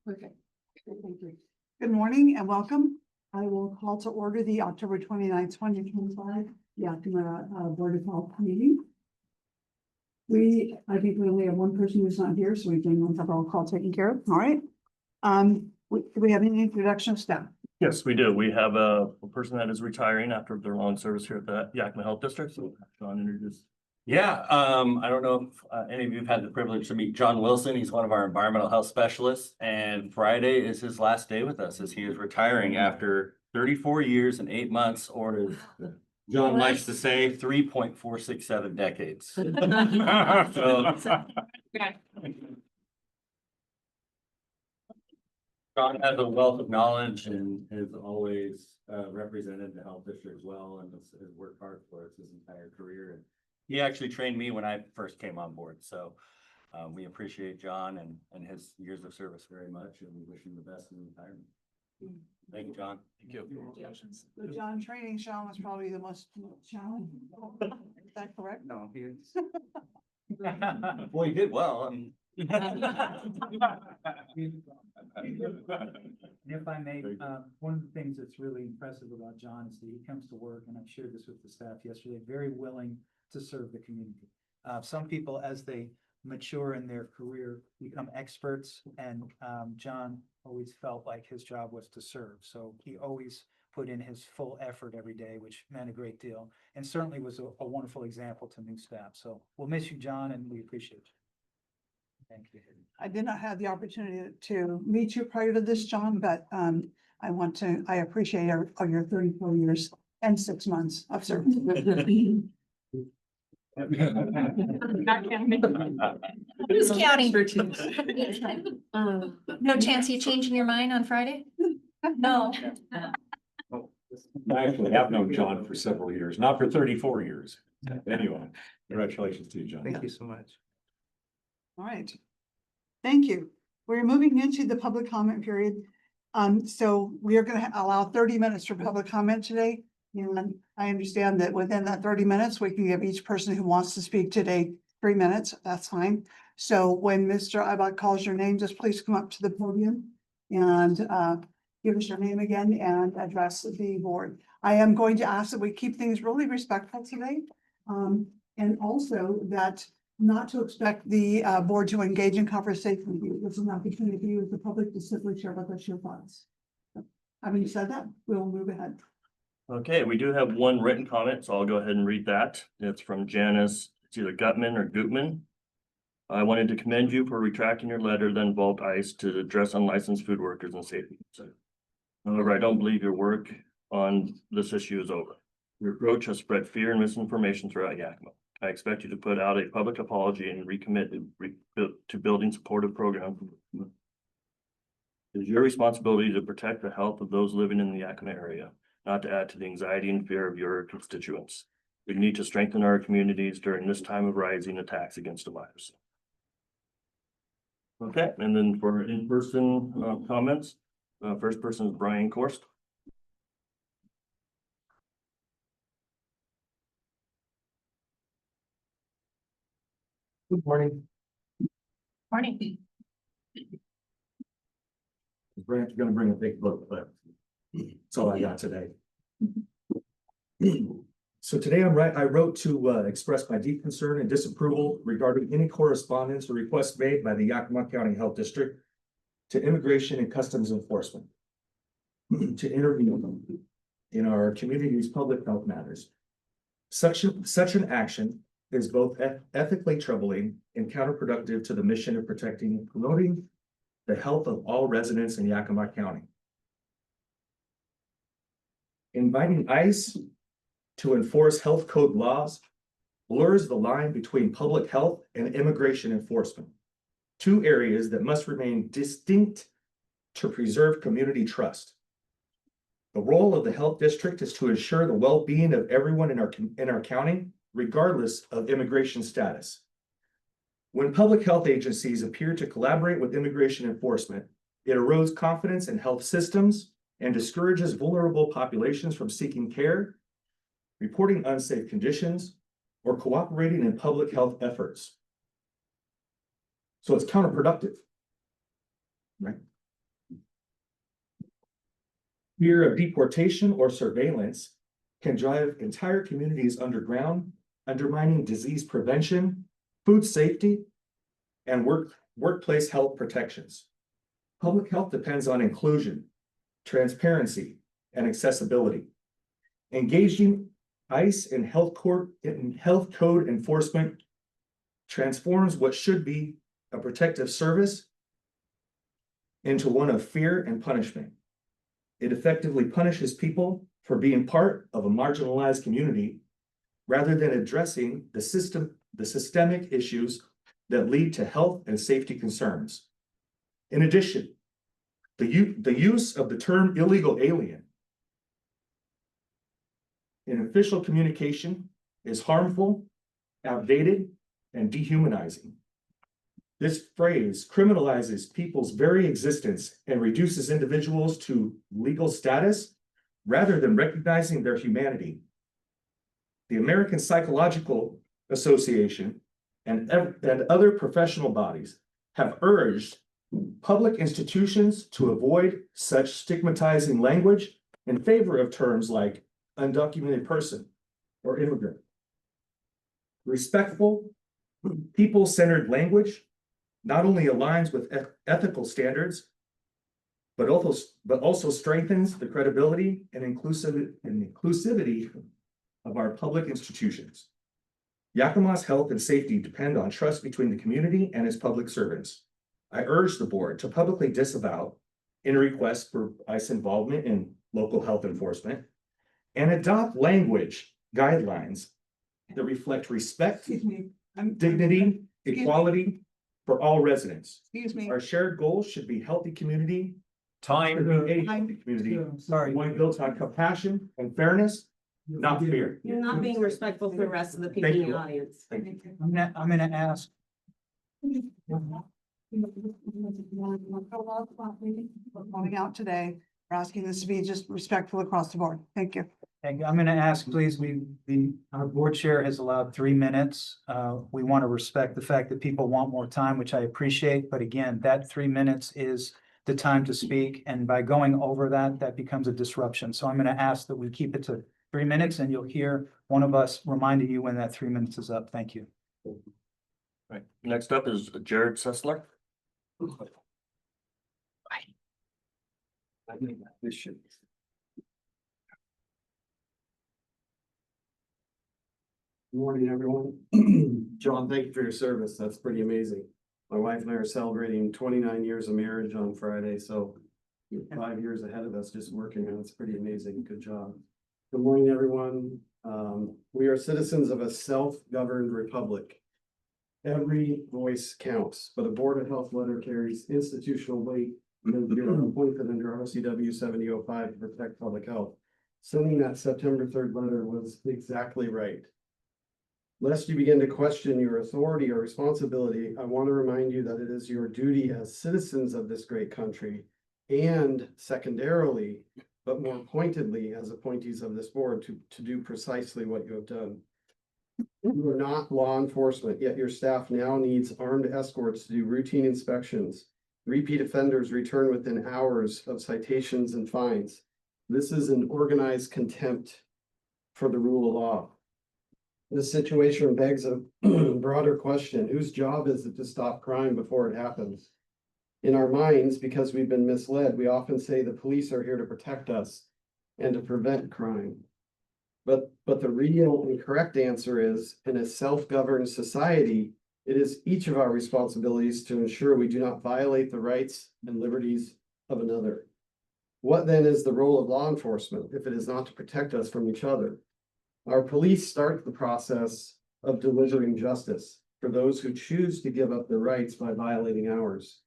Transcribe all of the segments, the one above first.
Okay, thank you. Good morning and welcome. I will call to order the October 29th, 2025, Yakima Board of Health meeting. I think we only have one person who's not here, so we can have our call taken care of. All right. Do we have any introduction of staff? Yes, we do. We have a person that is retiring after their long service here at the Yakima Health District. So John, introduce. Yeah, I don't know if any of you have had the privilege to meet John Wilson. He's one of our environmental health specialists, and Friday is his last day with us as he is retiring after 34 years and 8 months, or as John likes to say, 3.467 decades. So, John has a wealth of knowledge and has always represented the health district well and has worked hard for us his entire career. And he actually trained me when I first came on board. So we appreciate John and his years of service very much, and we wish him the best in retirement. Thank you, John. Thank you. The John training Sean was probably the most challenging. Is that correct? No, he is. Well, he did well. I mean. If I may, one of the things that's really impressive about John is that he comes to work, and I shared this with the staff yesterday, very willing to serve the community. Some people, as they mature in their career, become experts, and John always felt like his job was to serve. So he always put in his full effort every day, which meant a great deal, and certainly was a wonderful example to new staff. So we'll miss you, John, and we appreciate you. Thank you. I did not have the opportunity to meet you prior to this, John, but I appreciate your 34 years and 6 months of service. Who's counting? No chance you changing your mind on Friday? No. I actually have known John for several years, not for 34 years. Anyway, congratulations to you, John. Thank you so much. All right. Thank you. We're moving into the public comment period. So we are going to allow 30 minutes for public comment today. And I understand that within that 30 minutes, we can give each person who wants to speak today 3 minutes. That's fine. So when Mr. Ibach calls your name, just please come up to the podium and give us your name again and address the board. I am going to ask that we keep things really respectful today. And also that not to expect the board to engage in conversation with you. This is an opportunity for you as the public to simply share with us your thoughts. Having said that, we'll move ahead. Okay, we do have one written comment, so I'll go ahead and read that. It's from Janice. It's either Gutman or Gutman. I wanted to commend you for retracting your letter that involved ICE to address unlicensed food workers and safety concerns. However, I don't believe your work on this issue is over. Your approach has spread fear and misinformation throughout Yakima. I expect you to put out a public apology and recommit to building supportive programs. It is your responsibility to protect the health of those living in the Yakima area, not to add to the anxiety and fear of your constituents. We need to strengthen our communities during this time of rising attacks against democracy. Okay, and then for in-person comments, first person is Brian Korst. Good morning. Morning. Brant's gonna bring a big book, but that's all I got today. So today I wrote to express my deep concern and disapproval regarding any correspondence or requests made by the Yakima County Health District to Immigration and Customs Enforcement to intervene in our community's public health matters. Such an action is both ethically troubling and counterproductive to the mission of protecting and promoting the health of all residents in Yakima County. Inviting ICE to enforce health code laws blurs the line between public health and immigration enforcement, two areas that must remain distinct to preserve community trust. The role of the health district is to ensure the well-being of everyone in our county, regardless of immigration status. When public health agencies appear to collaborate with immigration enforcement, it erodes confidence in health systems and discourages vulnerable populations from seeking care, reporting unsafe conditions, or cooperating in public health efforts. So it's counterproductive. Right? Fear of deportation or surveillance can drive entire communities underground, undermining disease prevention, food safety, and workplace health protections. Public health depends on inclusion, transparency, and accessibility. Engaging ICE in health code enforcement transforms what should be a protective service into one of fear and punishment. It effectively punishes people for being part of a marginalized community rather than addressing the systemic issues that lead to health and safety concerns. In addition, the use of the term illegal alien in official communication is harmful, outdated, and dehumanizing. This phrase criminalizes people's very existence and reduces individuals to legal status rather than recognizing their humanity. The American Psychological Association and other professional bodies have urged public institutions to avoid such stigmatizing language in favor of terms like undocumented person or immigrant. Respectful, people-centered language not only aligns with ethical standards, but also strengthens the credibility and inclusivity of our public institutions. Yakima's health and safety depend on trust between the community and its public servants. I urge the board to publicly disavow any request for ICE involvement in local health enforcement and adopt language guidelines that reflect respect, Excuse me. dignity, equality for all residents. Excuse me. Our shared goal should be healthy community, Time. a healthy community, Sorry. one built on compassion and fairness, not fear. You're not being respectful to the rest of the people Thank in the you. audience. Thank you. I'm gonna ask, Coming out today, we're asking this to be just respectful across the board. Thank you. and I'm gonna ask, please, our board chair has allowed 3 minutes. We want to respect the fact that people want more time, which I appreciate, but again, that 3 minutes is the time to speak, and by going over that, that becomes a disruption. So I'm gonna ask that we keep it to 3 minutes, and you'll hear one of us reminding you when that 3 minutes is up. Thank you. Right, next up is Jared Sessler. This should. Good morning, everyone. John, thank you for your service. That's pretty amazing. My wife and I are celebrating 29 years of marriage on Friday, so you're 5 years ahead of us just working, and it's pretty amazing. Good job. Good morning, everyone. We are citizens of a self-governed republic. Every voice counts, but a Board of Health letter carries institutional weight because we are appointed under RCW 7005 to protect public health. Sending that September 3rd letter was exactly right. Lest you begin to question your authority or responsibility, I want to remind you that it is your duty as citizens of this great country and secondarily, but more pointedly as appointees of this board to do precisely what you have done. You are not law enforcement, yet your staff now needs armed escorts to do routine inspections. Repeat offenders return within hours of citations and fines. This is an organized contempt for the rule of law. This situation begs a broader question. Whose job is it to stop crime before it happens? In our minds, because we've been misled, we often say the police are here to protect us and to prevent crime. But the real and correct answer is, in a self-governed society, it is each of our responsibilities to ensure we do not violate the rights and liberties of another. What then is the role of law enforcement if it is not to protect us from each other? Our police start the process of delivering justice for those who choose to give up their rights by violating ours.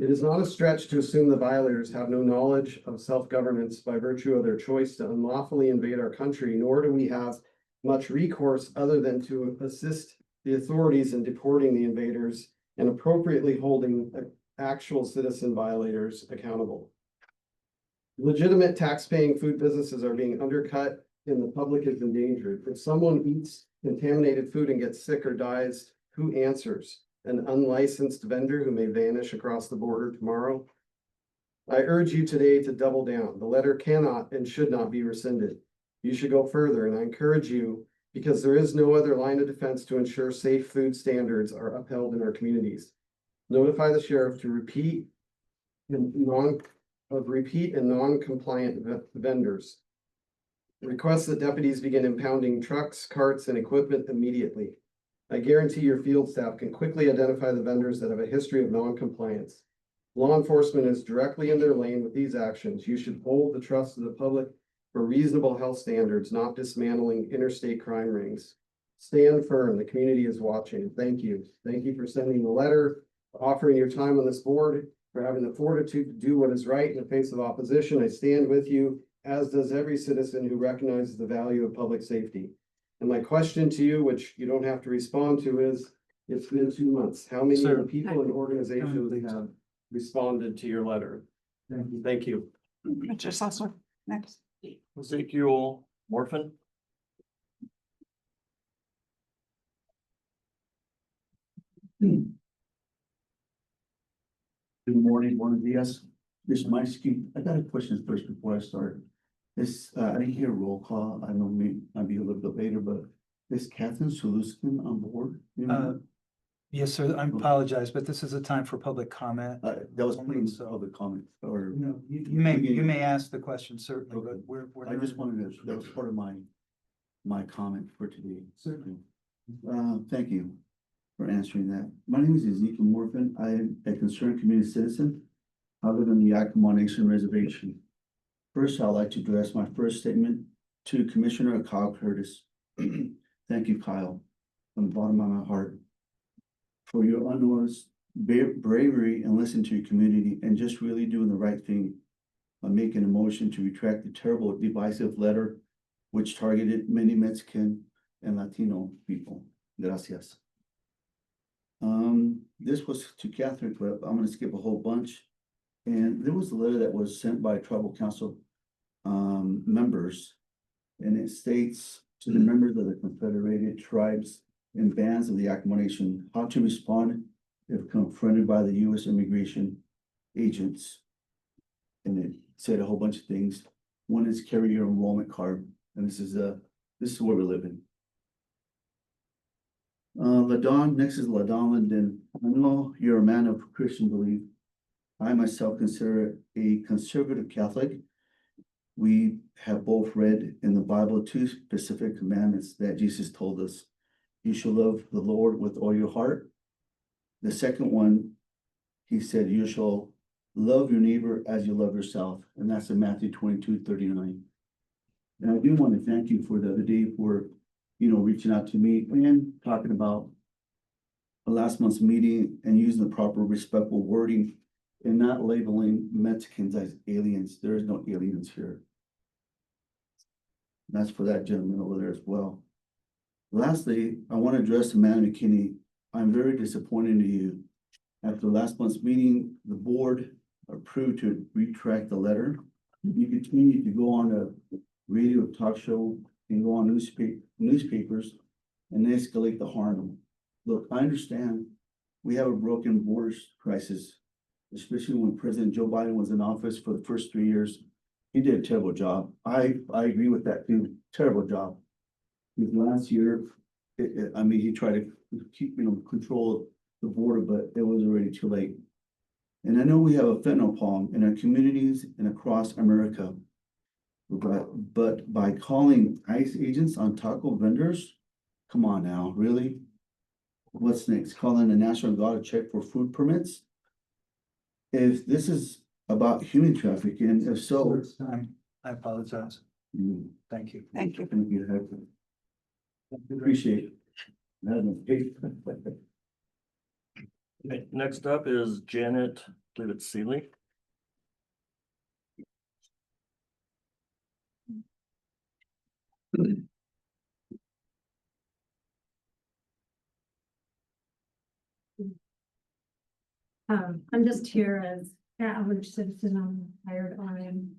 It is not a stretch to assume the violators have no knowledge of self-governance by virtue of their choice to unlawfully invade our country, nor do we have much recourse other than to assist the authorities in deporting the invaders and appropriately holding actual citizen violators accountable. Legitimate tax-paying food businesses are being undercut and the public is endangered. If someone eats contaminated food and gets sick or dies, who answers? an unlicensed vendor who may vanish across the border tomorrow. I urge you today to double down. The letter cannot and should not be rescinded. You should go further, and I encourage you because there is no other line of defense to ensure safe food standards are upheld in our communities. Notify the sheriff to repeat and non-compliant vendors. Request that deputies begin impounding trucks, carts, and equipment immediately. I guarantee your field staff can quickly identify the vendors that have a history of non-compliance. Law enforcement is directly in their lane with these actions. You should hold the trust of the public for reasonable health standards, not dismantling interstate crime rings. Stand firm. The community is watching. Thank you. Thank you for sending the letter, offering your time on this board, for having the fortitude to do what is right in the face of opposition. I stand with you, as does every citizen who recognizes the value of public safety. And my question to you, which you don't have to respond to, is, it's been 2 months. How many Sir. people and organizations have responded to your letter? Thank you. Thank you. Mr. Sussler, next. Ezekiel Morphin. Good morning, buenos dias. This is my scheme. I got a question first before I start. This, I didn't hear roll call. I know might be a little bit later, but is Catherine Saluskin on board? You know? Yes, sir. I apologize, but this is a time for public comment. That was putting So- public comment or, No, you may ask the question certainly, but Okay. we're. I just wanted to, that was part of my comment for today. Certainly. Thank you for answering that. My name is Ezekiel Morphin. I am a concerned community citizen. I live in the Yakima Nation Reservation. First, I'd like to address my first statement to Commissioner Kyle Curtis. Thank you, Kyle, from the bottom of my heart, for your unnoticed bravery and listening to your community and just really doing the right thing by making a motion to retract the terrible divisive letter which targeted many Mexican and Latino people. Gracias. This was to Catherine, but I'm gonna skip a whole bunch. And there was a letter that was sent by tribal council members. And it states to the members of the Confederated Tribes and bands of the Yakima Nation how to respond if confronted by the U.S. immigration agents. And it said a whole bunch of things. One is carry your enrollment card, and this is where we live in. Ladon, next is Ladon Linden. I know you're a man of Christian belief. I myself consider a conservative Catholic. We have both read in the Bible 2 specific commandments that Jesus told us. You shall love the Lord with all your heart. The second one, he said, you shall love your neighbor as you love yourself. And that's in Matthew 22:39. And I do want to thank you for the other day for, reaching out to me and talking about last month's meeting and using the proper respectful wording and not labeling Mexicans as aliens. There is no aliens here. And that's for that gentleman over there as well. Lastly, I want to address Amanda McKinney. I'm very disappointed in you. After last month's meeting, the board approved to retract the letter. You continue to go on a radio talk show and go on newspapers and escalate the harm. Look, I understand we have a broken borders crisis, especially when President Joe Biden was in office for the first 3 years. He did a terrible job. I agree with that too. Terrible job. His last year, he tried to keep, control the border, but it was already too late. And I know we have a fentanyl problem in our communities and across America. But by calling ICE agents on taco vendors, come on now, really? What's next? Calling the National Guard to check for food permits? If this is about human trafficking, if so, It's time. I apologize. Thank you. Thank you. thank you. I appreciate it. I had no faith. Okay, next up is Janet, I believe it's Seeley. I'm just here as an average citizen on hired on.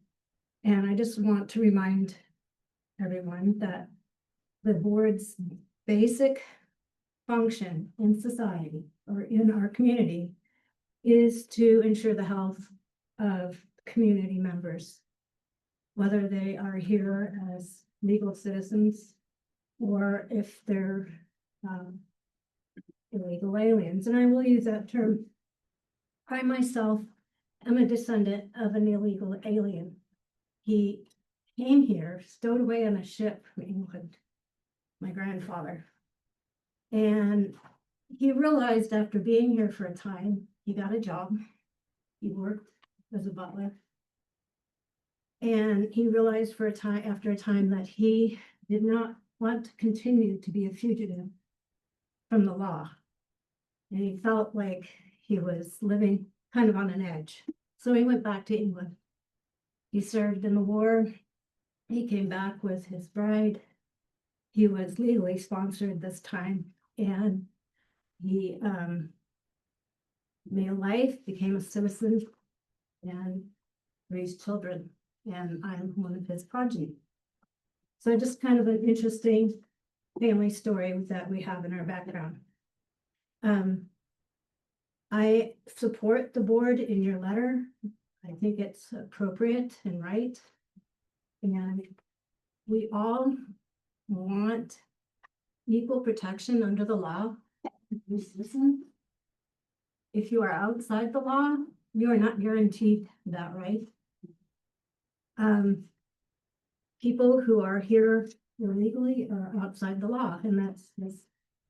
And I just want to remind everyone that the board's basic function in society or in our community is to ensure the health of community members, whether they are here as legal citizens or if they're illegal aliens. And I will use that term. I myself am a descendant of an illegal alien. He came here, stowed away on a ship from England, my grandfather. And he realized after being here for a time, he got a job. He worked as a butler. And he realized after a time that he did not want to continue to be a fugitive from the law. And he felt like he was living kind of on an edge. So he went back to England. He served in the war. He came back with his bride. He was legally sponsored this time, and he made a life, became a citizen, and raised children. And I'm one of his progeny. So just kind of an interesting family story that we have in our background. I support the board in your letter. I think it's appropriate and right. And we all want equal protection under the law. If you are outside the law, you are not guaranteed that right. People who are here illegally are outside the law, and that's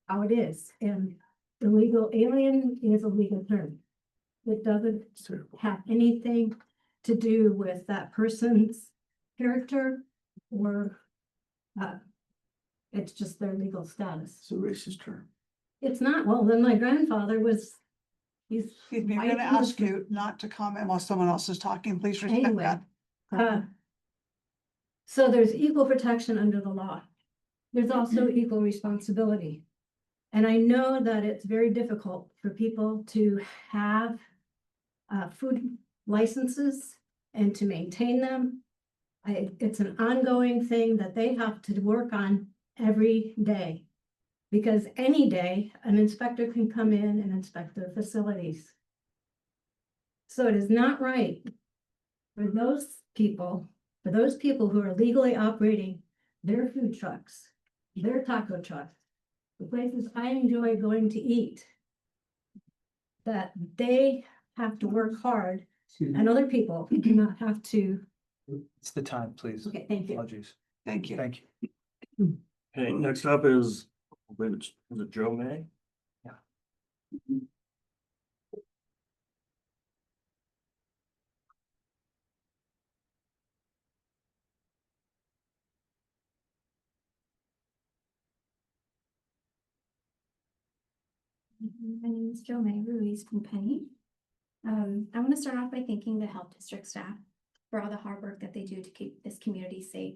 how it is. And illegal alien is a legal term. It doesn't have anything to do with that person's character or it's just their legal status. It's a racist term. It's not. Well, then my grandfather was, Excuse me, I'm gonna ask you not to comment while someone else is talking. Please respect Anyway, that. So there's equal protection under the law. There's also equal responsibility. And I know that it's very difficult for people to have food licenses and to maintain them. It's an ongoing thing that they have to work on every day. Because any day, an inspector can come in and inspect their facilities. So it is not right for those people who are legally operating their food trucks, their taco trucks, the places I enjoy going to eat, that they have to work hard and other people do not have to. It's the time, please. Okay, thank you. Apologies. Thank you. Thank you. Okay, next up is, I believe it's, is it Joe May? My name is Jo May Ruiz from Penny. I want to start off by thanking the health district staff for all the hard work that they do to keep this community safe.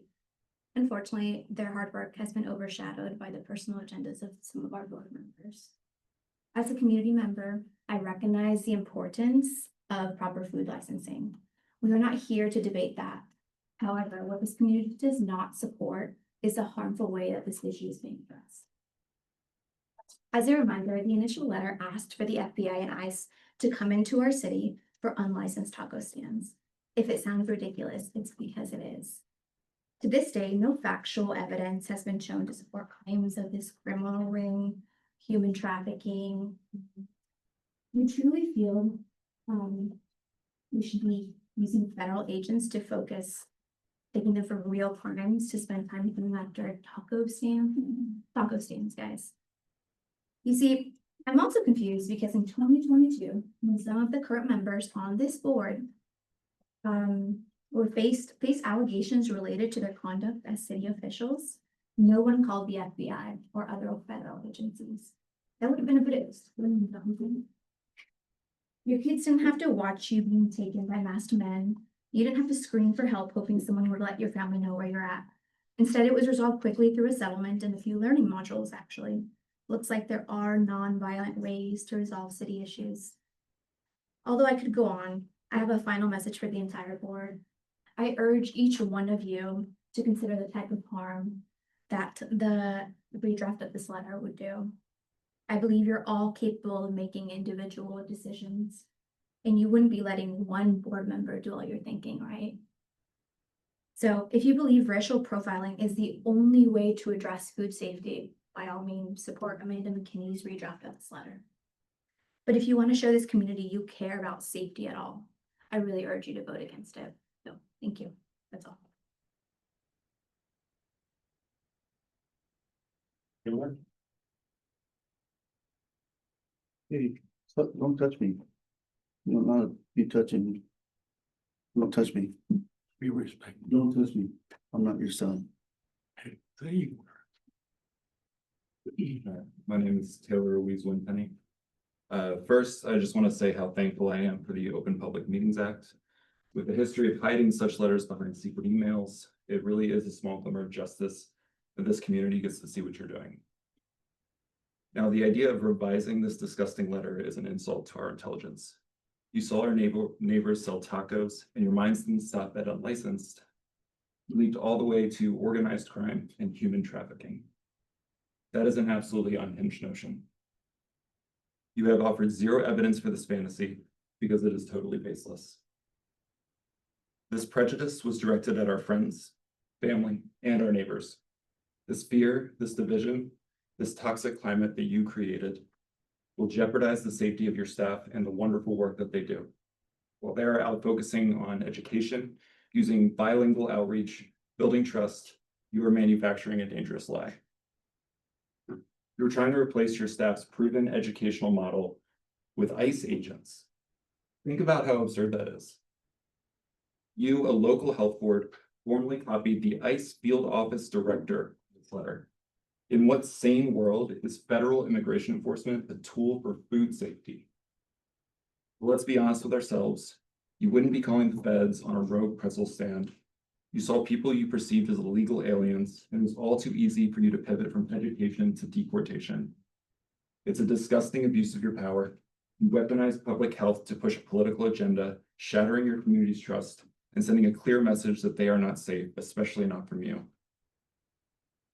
Unfortunately, their hard work has been overshadowed by the personal agendas of some of our board members. As a community member, I recognize the importance of proper food licensing. We are not here to debate that. However, what this community does not support is the harmful way that this issue is being addressed. As a reminder, the initial letter asked for the FBI and ICE to come into our city for unlicensed taco stands. If it sounds ridiculous, it's because it is. To this day, no factual evidence has been shown to support claims of this criminal ring, human trafficking. We truly feel we should be using federal agents to focus, taking them for real crimes, to spend time with them after taco stands, guys. You see, I'm also confused because in 2022, when some of the current members on this board were faced allegations related to their conduct as city officials, no one called the FBI or other federal agencies. That would have been a boost. Your kids didn't have to watch you being taken by masked men. You didn't have to scream for help, hoping someone would let your family know where you're at. Instead, it was resolved quickly through a settlement and a few learning modules, actually. Looks like there are non-violent ways to resolve city issues. Although I could go on, I have a final message for the entire board. I urge each one of you to consider the type of harm that the redraft of this letter would do. I believe you're all capable of making individual decisions. And you wouldn't be letting one board member do all your thinking, right? So if you believe racial profiling is the only way to address food safety, by all means, support Amanda McKinney's redraft of this letter. But if you want to show this community you care about safety at all, I really urge you to vote against it. So, thank you. That's all. Hey, don't touch me. You don't not be touching me. Don't touch me. Be respectful. Don't touch me. I'm not your son. There you are. My name is Taylor Louise Winpenny. First, I just want to say how thankful I am for the Open Public Meetings Act. With a history of hiding such letters behind secret emails, it really is a small glimmer of justice that this community gets to see what you're doing. Now, the idea of revising this disgusting letter is an insult to our intelligence. You saw our neighbors sell tacos, and your minds didn't stop at unlicensed. You leaped all the way to organized crime and human trafficking. That is an absolutely unhinged notion. You have offered zero evidence for this fantasy because it is totally baseless. This prejudice was directed at our friends, family, and our neighbors. This fear, this division, this toxic climate that you created will jeopardize the safety of your staff and the wonderful work that they do. While they are out focusing on education, using bilingual outreach, building trust, you are manufacturing a dangerous lie. You're trying to replace your staff's proven educational model with ICE agents. Think about how absurd that is. You, a local health board, formally copied the ICE field office director letter. In what sane world is federal immigration enforcement a tool for food safety? Well, let's be honest with ourselves. You wouldn't be calling the feds on a rogue pretzel stand. You saw people you perceived as illegal aliens, and it was all too easy for you to pivot from education to deportation. It's a disgusting abuse of your power. You weaponize public health to push a political agenda, shattering your community's trust, and sending a clear message that they are not safe, especially not from you.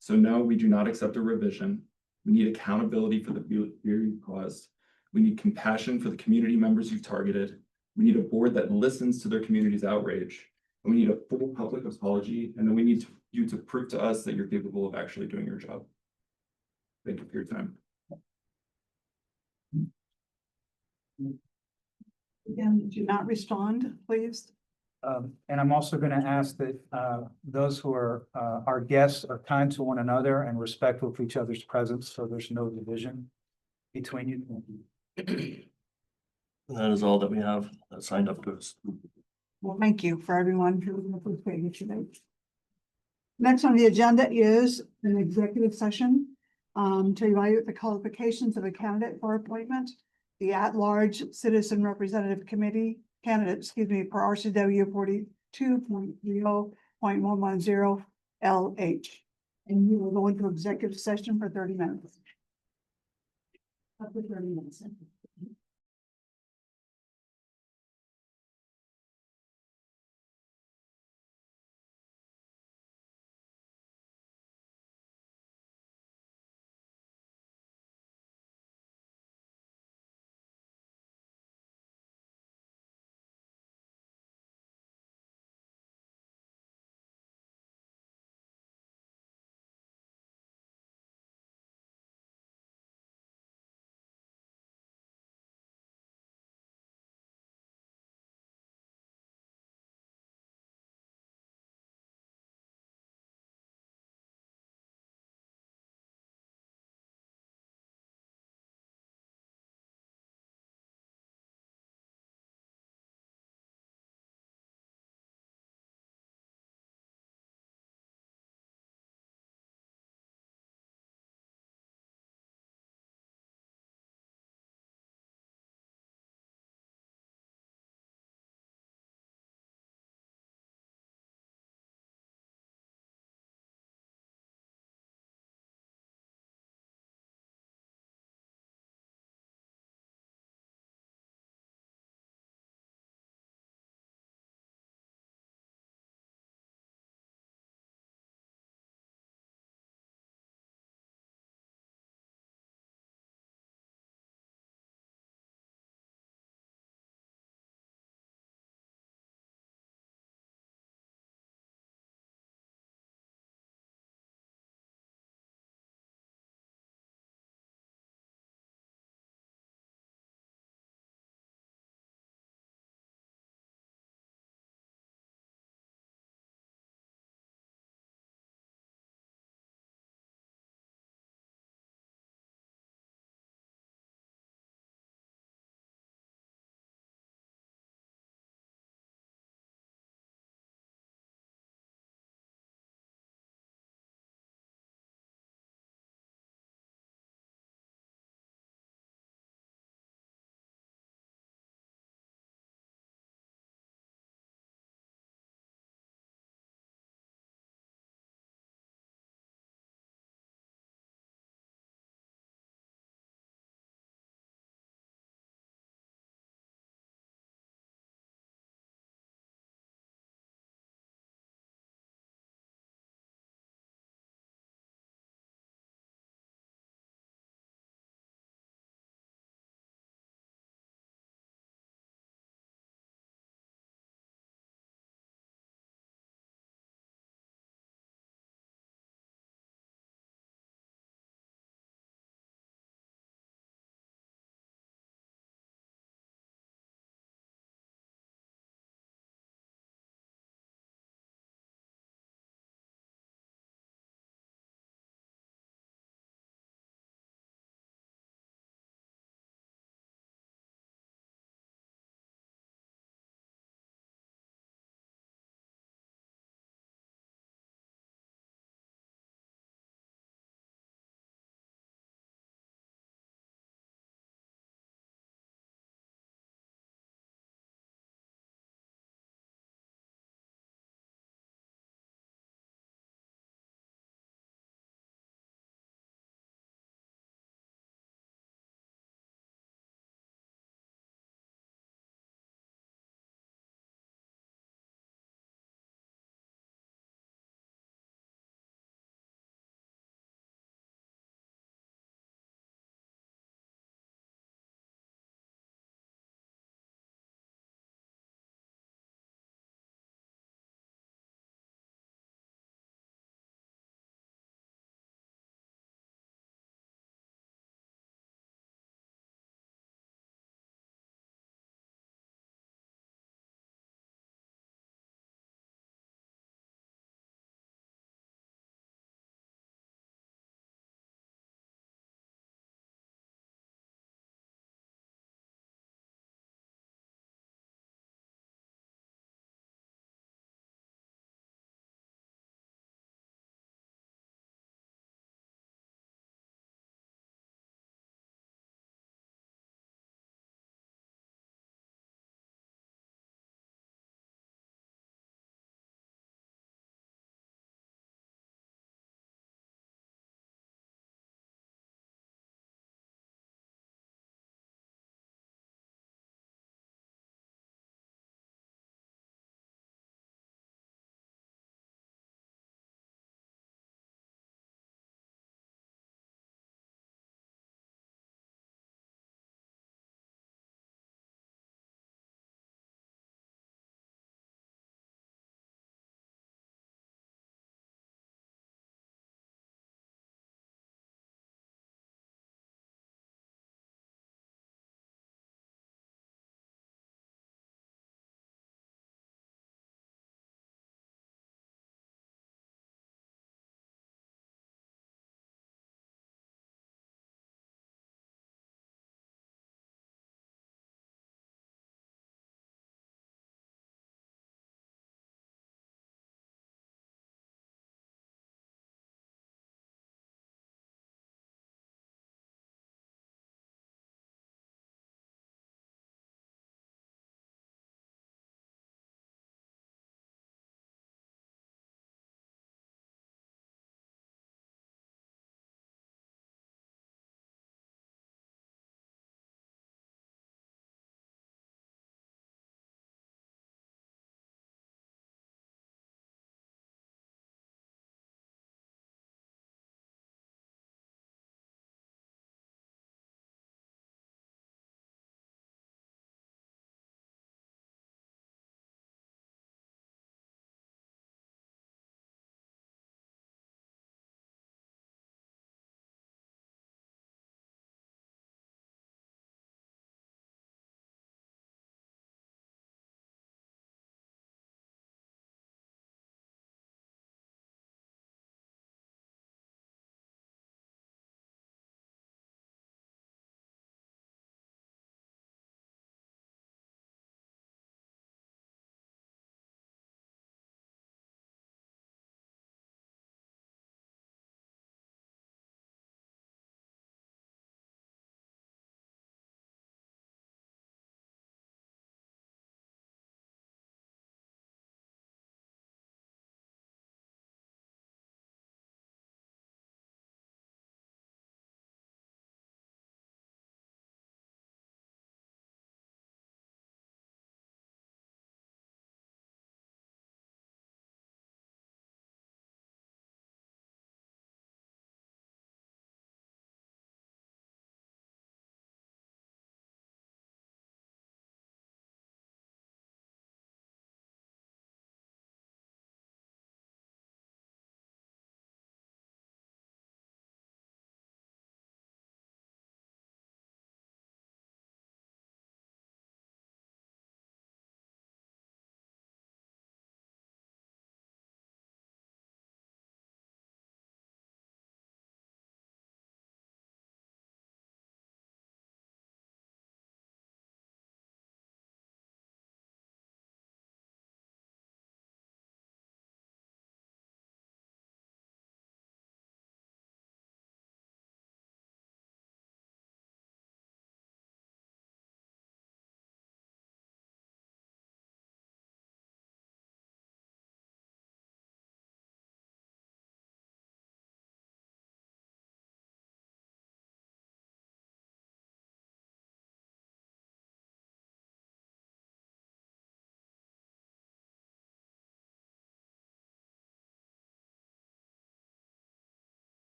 So no, we do not accept a revision. We need accountability for the fear you've caused. We need compassion for the community members you've targeted. We need a board that listens to their community's outrage. And we need a full public apology. And then we need you to prove to us that you're capable of actually doing your job. Thank you for your time. Again, do not respond, please. And I'm also going to ask that those who are our guests are kind to one another and respectful for each other's presence, so there's no division between you. That is all that we have that signed up to us. Well, thank you for everyone who participated today. Next on the agenda is an executive session to evaluate the qualifications of a candidate for appointment. The at-large citizen representative committee candidate, for RCW 42.0.110 LH. And we will go into executive session for 30 minutes. Up to 30 minutes.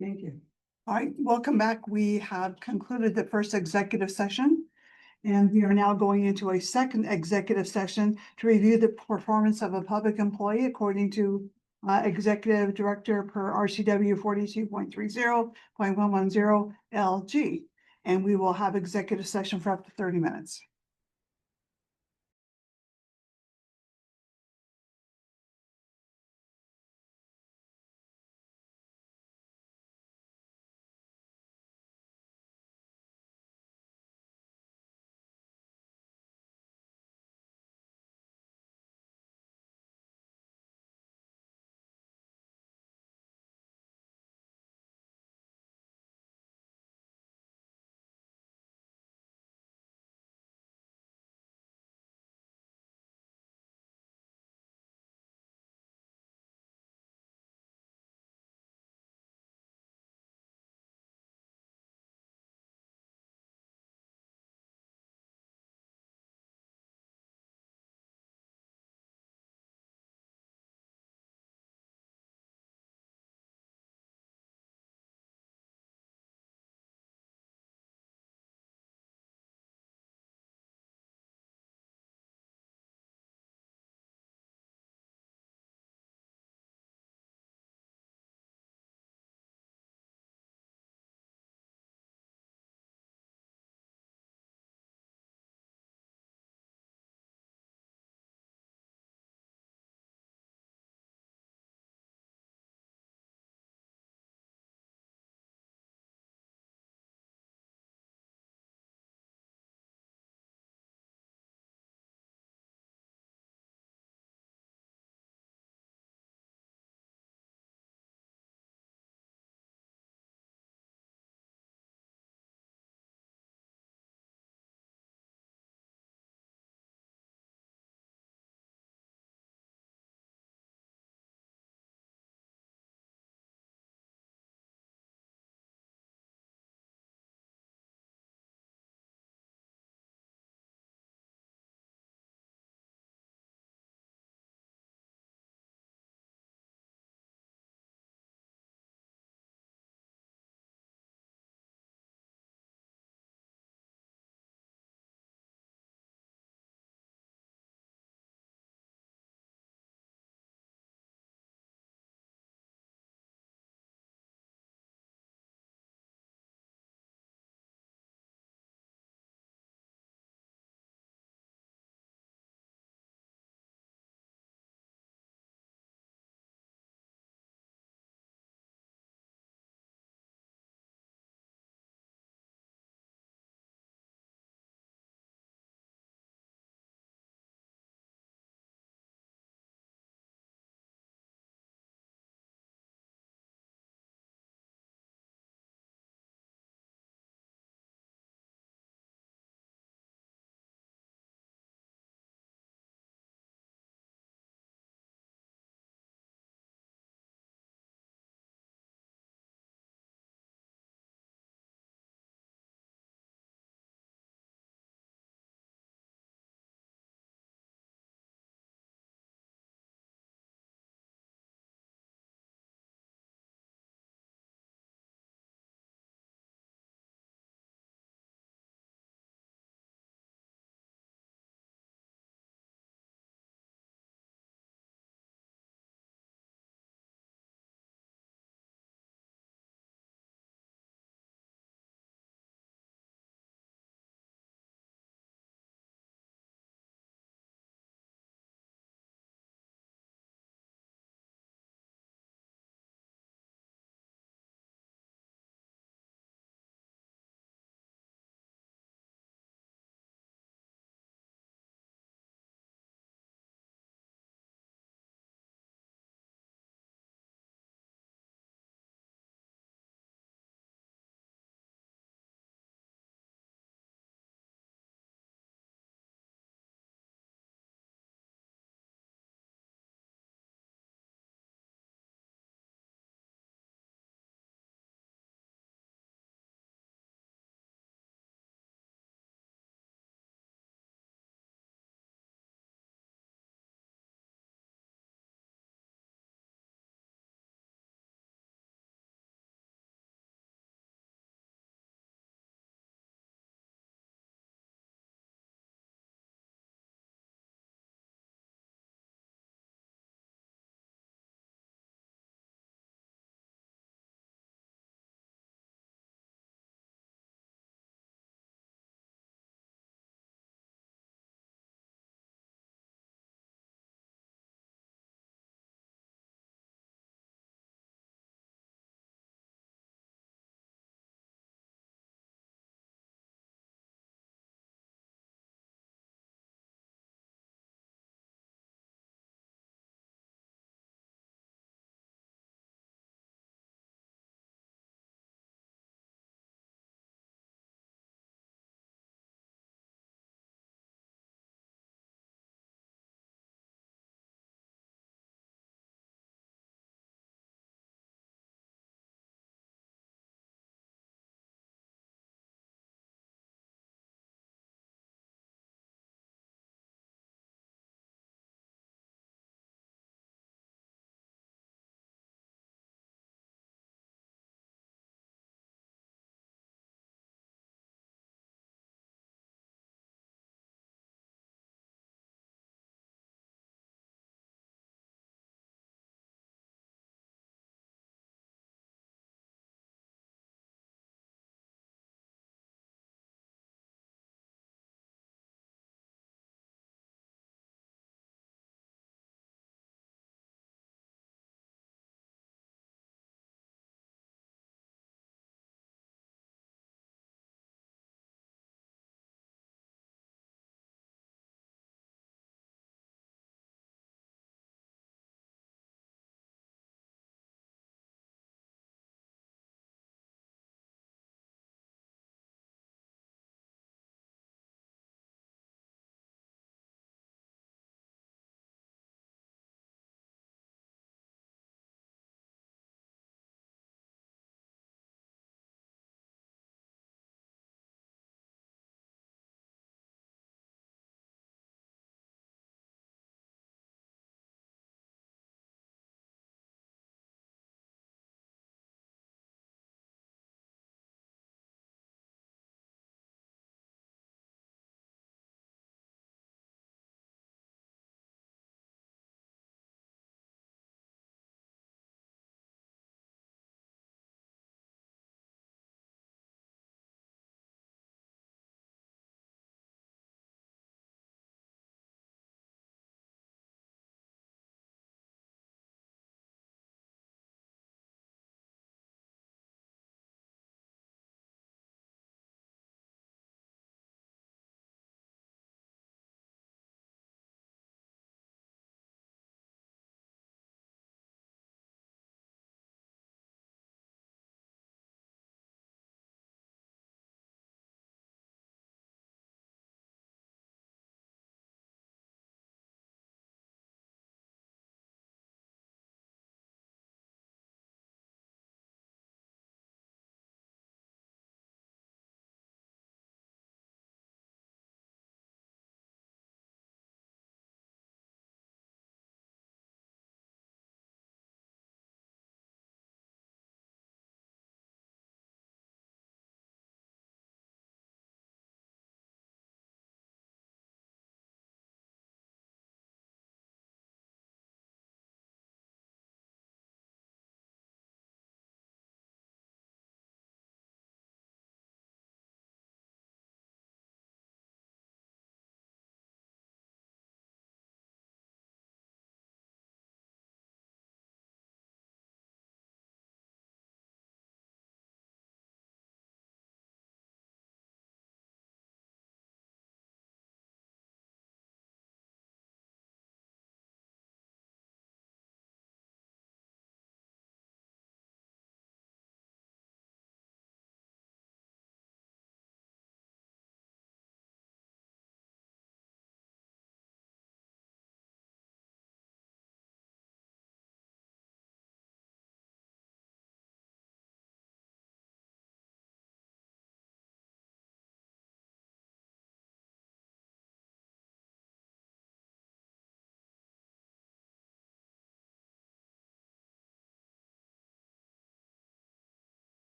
Thank you. All right, welcome back. We have concluded the first executive session. And we are now going into a second executive session to review the performance of a public employee according to Executive Director per RCW 42.30.110 LG. And we will have executive session for up to 30 minutes.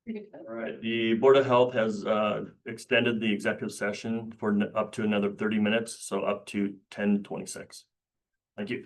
All right, the Board of Health has extended the executive session for up to another 30 minutes, so up to 10:26. Thank you.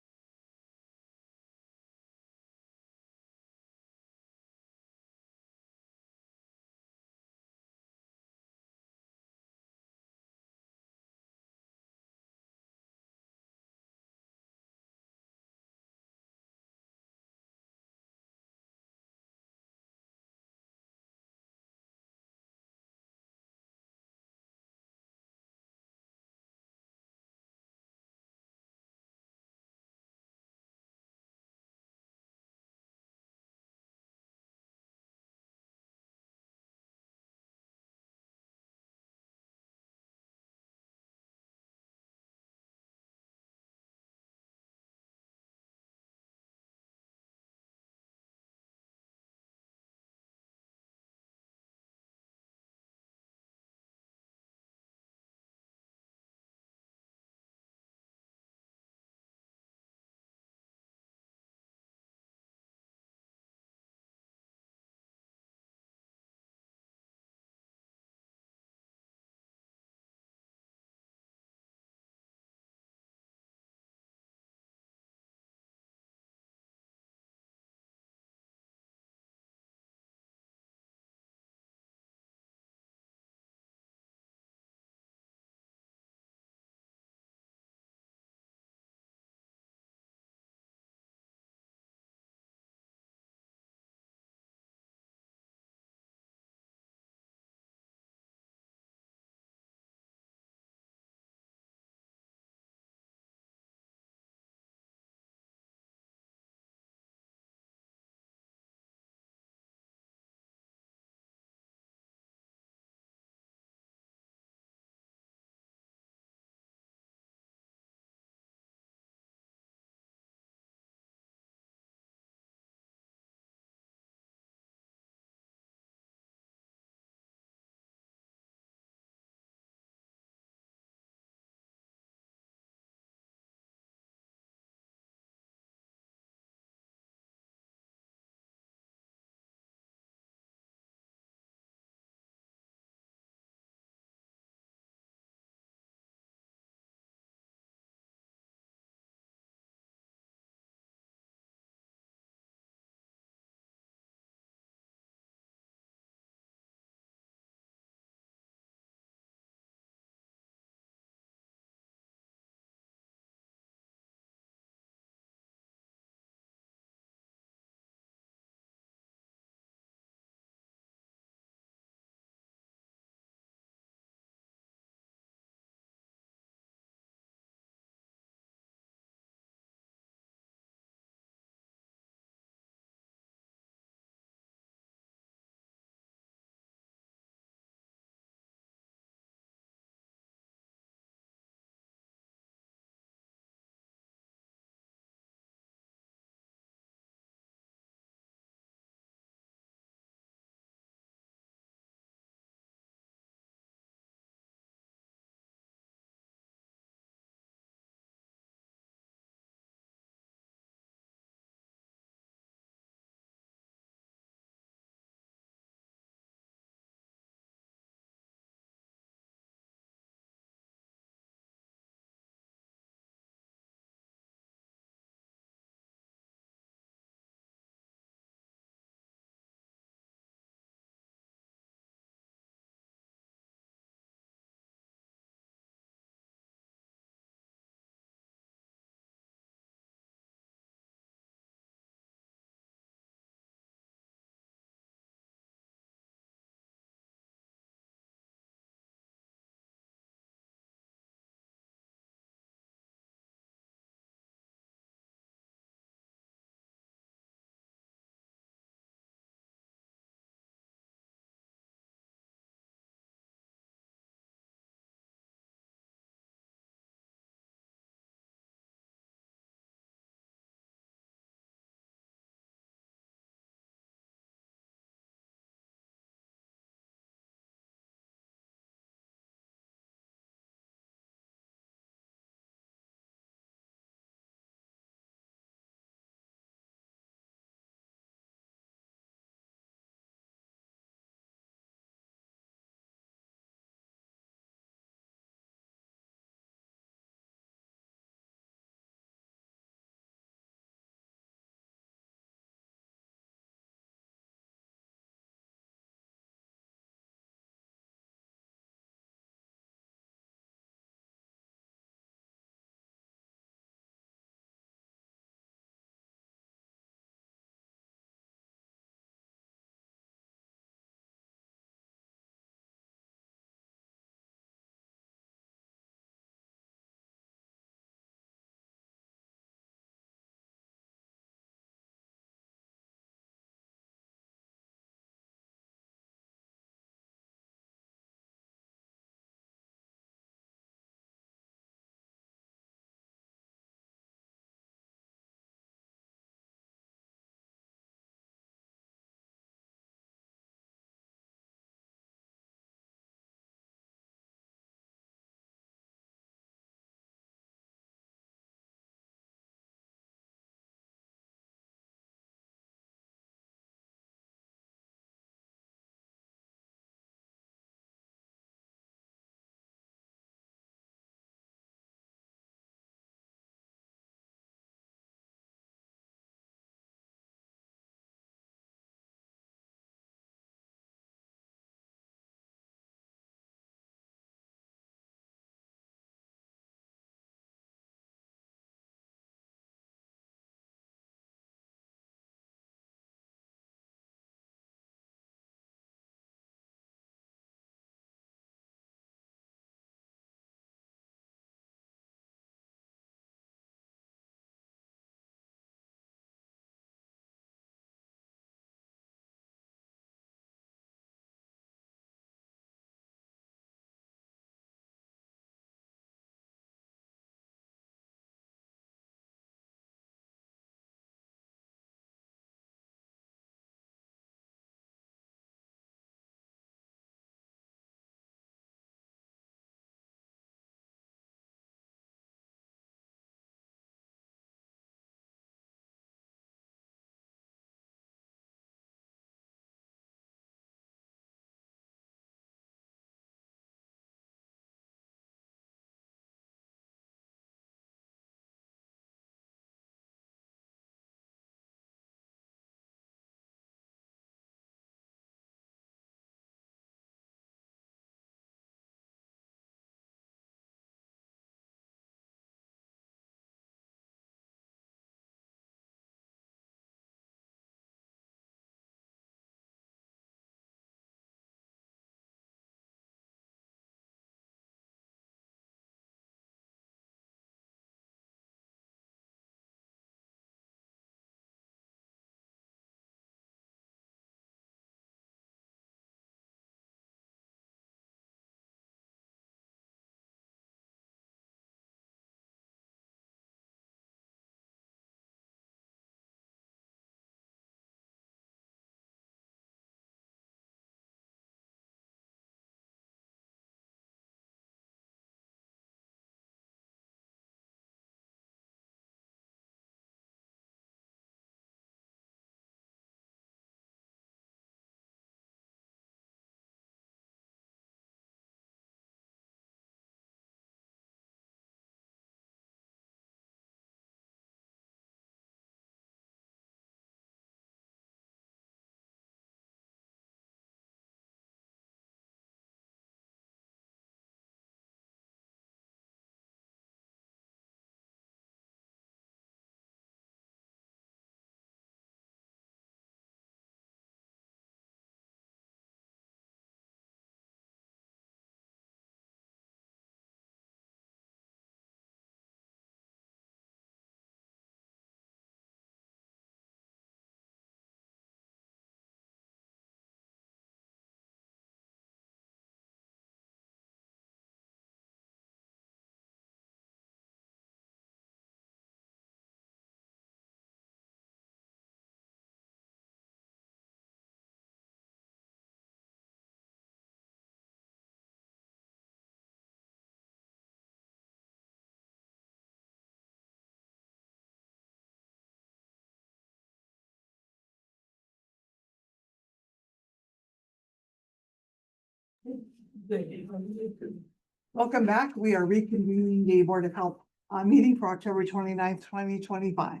Welcome back. We are reconvening the Board of Health meeting for October 29th, 2025.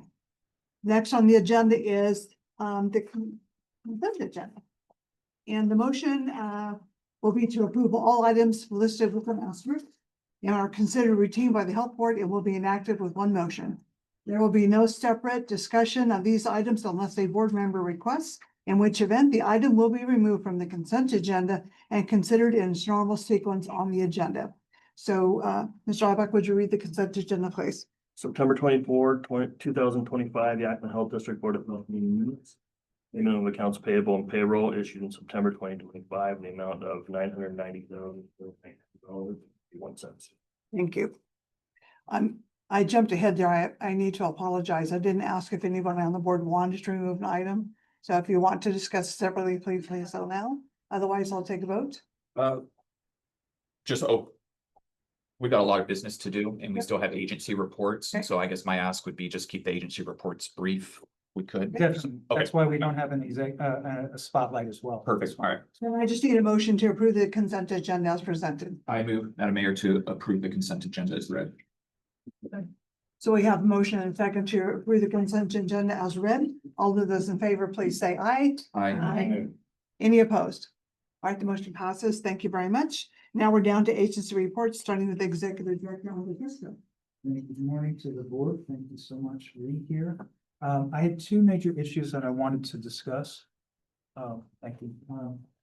Next on the agenda is the consent agenda. And the motion will be to approve all items listed with an asterisk and are considered routine by the Health Board and will be enacted with one motion. There will be no separate discussion of these items unless a board member requests, in which event the item will be removed from the consent agenda and considered in its normal sequence on the agenda. So, Mr. Ibach, would you read the consent agenda, please? September 24, 2025, Yakima Health District Board of Health meeting minutes. Payment of accounts payable and payroll issued in September 2025 in the amount of $990,051. Thank you. I jumped ahead there. I need to apologize. I didn't ask if anyone on the board wanted to remove an item. So if you want to discuss separately, please so now. Otherwise, I'll take a vote. We've got a lot of business to do and we Yep. still have agency reports. Okay. So I guess my ask would be just keep the agency reports brief. We could. Definitely. That's why we don't have a spotlight as well. Perfect. All right. So I just need a motion to approve the consent agenda as presented. I move, Madam Mayor, to approve the consent agenda as read. So we have a motion and a second to approve the consent agenda as read. All of those in favor, please say aye. Aye. Any opposed? All right, the motion passes. Thank you very much. Now we're down to agency reports, starting with the Executive Director on the Fiscal. Good morning to the board. Thank you so much for being here. I had two major issues that I wanted to discuss. Thank you.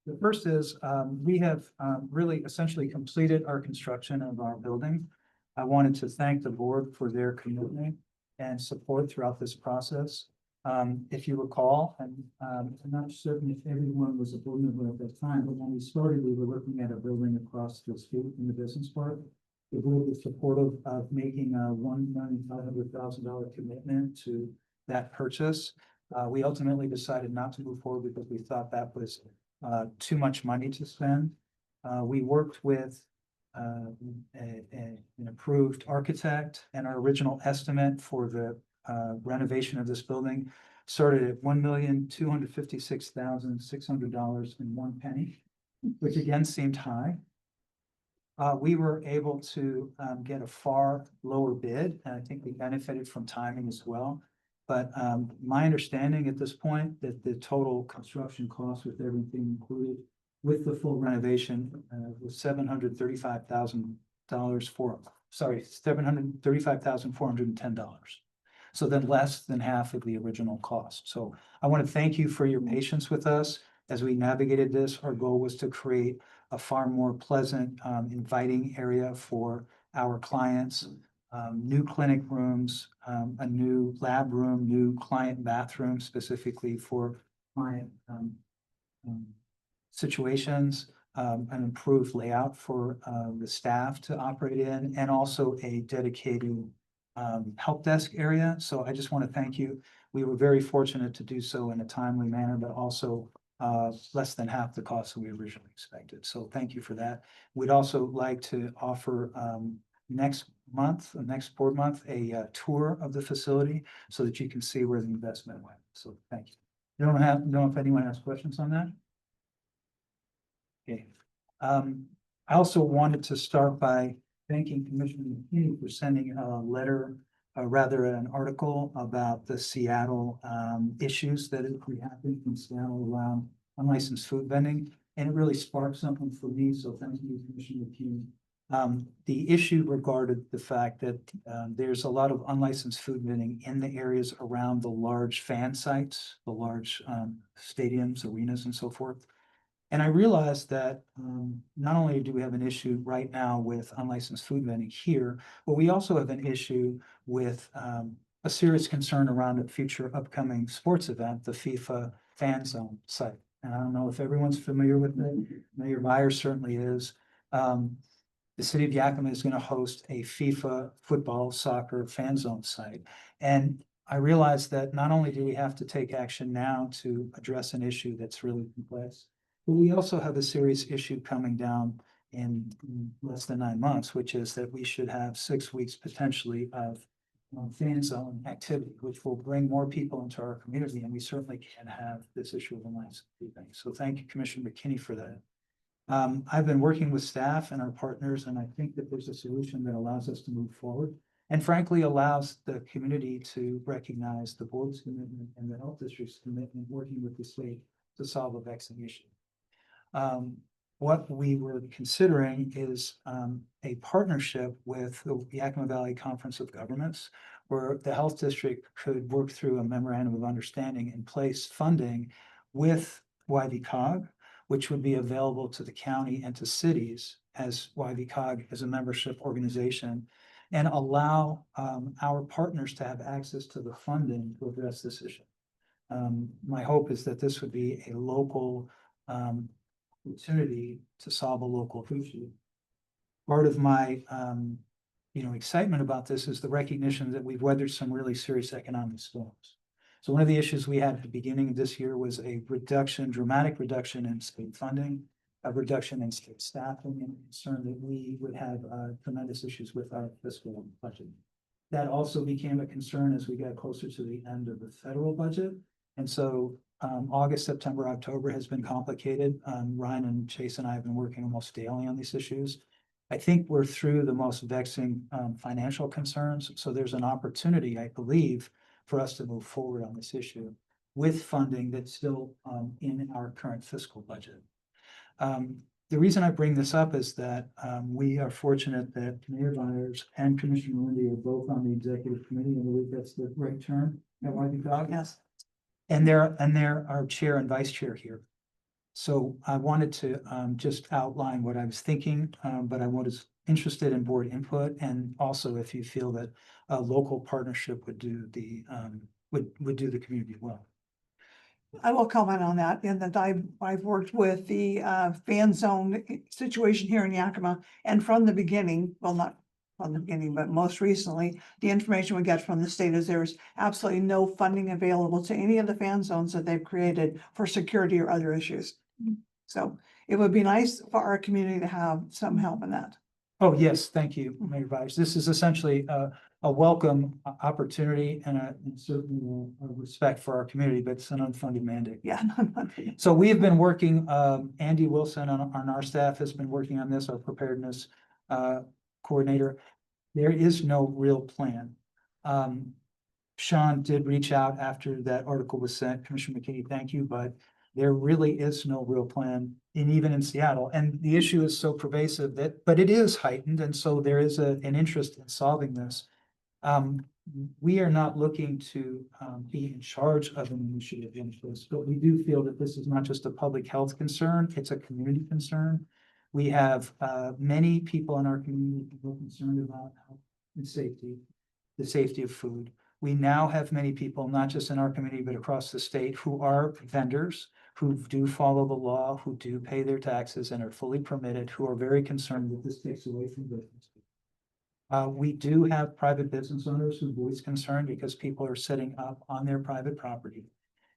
The first is, we have really essentially completed our construction of our building. I wanted to thank the board for their commitment and support throughout this process. If you recall, and I'm not certain if everyone was a board member at that time, but when we started, we were looking at a building across the street in the business park. The board was supportive of making a $1,500,000 commitment to that purchase. We ultimately decided not to move forward because we thought that was too much money to spend. We worked with an approved architect, and our original estimate for the renovation of this building started at $1,256,600.01, which again seemed high. We were able to get a far lower bid, and I think we benefited from timing as well. But my understanding at this point that the total construction cost with everything included with the full renovation was $735,410. So then less than half of the original cost. So I want to thank you for your patience with us as we navigated this. Our goal was to create a far more pleasant, inviting area for our clients. New clinic rooms, a new lab room, new client bathroom specifically for client situations, an improved layout for the staff to operate in, and also a dedicated help desk area. So I just want to thank you. We were very fortunate to do so in a timely manner, but also less than half the cost that we originally expected. So thank you for that. We'd also like to offer next board month, a tour of the facility so that you can see where the investment went. So thank you. You don't know if anyone has questions on that? Okay. I also wanted to start by thanking Commissioner McKinney for sending a letter, rather an article about the Seattle issues that have happened in Seattle around unlicensed food vending. And it really sparked something for me. So thank you, Commissioner McKinney. The issue regarded the fact that there's a lot of unlicensed food vending in the areas around the large fan sites, the large stadiums, arenas, and so forth. And I realized that not only do we have an issue right now with unlicensed food vending here, but we also have an issue with a serious concern around a future upcoming sports event, the FIFA Fan Zone site. And I don't know if everyone's familiar with it. Mayor Byers certainly is. The city of Yakima is going to host a FIFA football, soccer fan zone site. And I realized that not only do we have to take action now to address an issue that's really complex, but we also have a serious issue coming down in less than 9 months, which is that we should have 6 weeks potentially of fan zone activity, which will bring more people into our community. And we certainly can't have this issue of unlicensed food vending. So thank you, Commissioner McKinney, for that. I've been working with staff and our partners, and I think that there's a solution that allows us to move forward. And frankly, allows the community to recognize the board's commitment and the health district's commitment, working with the state to solve a vexing issue. What we were considering is a partnership with the Yakima Valley Conference of Governments, where the health district could work through a memorandum of understanding and place funding with YVCOG, which would be available to the county and to cities as YVCOG as a membership organization, and allow our partners to have access to the funding to address this issue. My hope is that this would be a local opportunity to solve a local issue. Part of my excitement about this is the recognition that we've weathered some really serious economic storms. So one of the issues we had at the beginning of this year was a dramatic reduction in state funding, a reduction in state staffing, and concern that we would have tremendous issues with our fiscal budget. That also became a concern as we got closer to the end of the federal budget. And so August, September, October has been complicated. Ryan and Chase and I have been working almost daily on these issues. I think we're through the most vexing financial concerns. So there's an opportunity, I believe, for us to move forward on this issue with funding that's still in our current fiscal budget. The reason I bring this up is that we are fortunate that Mayor Byers and Commissioner Lindy are both on the executive committee. I believe that's the right term at YVCOG. Yes. And they're our chair and vice chair here. So I wanted to just outline what I was thinking, but I was interested in board input, and also if you feel that a local partnership would do the would do the community well. I will comment on that, in that I've worked with the fan zone situation here in Yakima, and from the beginning, well, not from the beginning, but most recently, the information we get from the state is there's absolutely no funding available to any of the fan zones that they've created for security or other issues. So it would be nice for our community to have some help in that. Oh, yes, thank you, Mayor Byers. This is essentially a welcome opportunity and certainly a respect for our community, but it's an unfunded mandate. Yeah. So we have been working, Andy Wilson on our staff has been working on this, our preparedness coordinator. There is no real plan. Sean did reach out after that article was sent. Commissioner McKinney, thank you, but there really is no real plan even in Seattle. And the issue is so pervasive but it is heightened. And so there is an interest in solving this. We are not looking to be in charge of an initiative in this, but we do feel that this is not just a public health concern, it's a community concern. We have many people in our community who are concerned about health and safety, the safety of food. We now have many people, not just in our community, but across the state, who are vendors, who do follow the law, who do pay their taxes and are fully permitted, who are very concerned that this takes away from business. We do have private business owners who voice concern because people are setting up on their private property.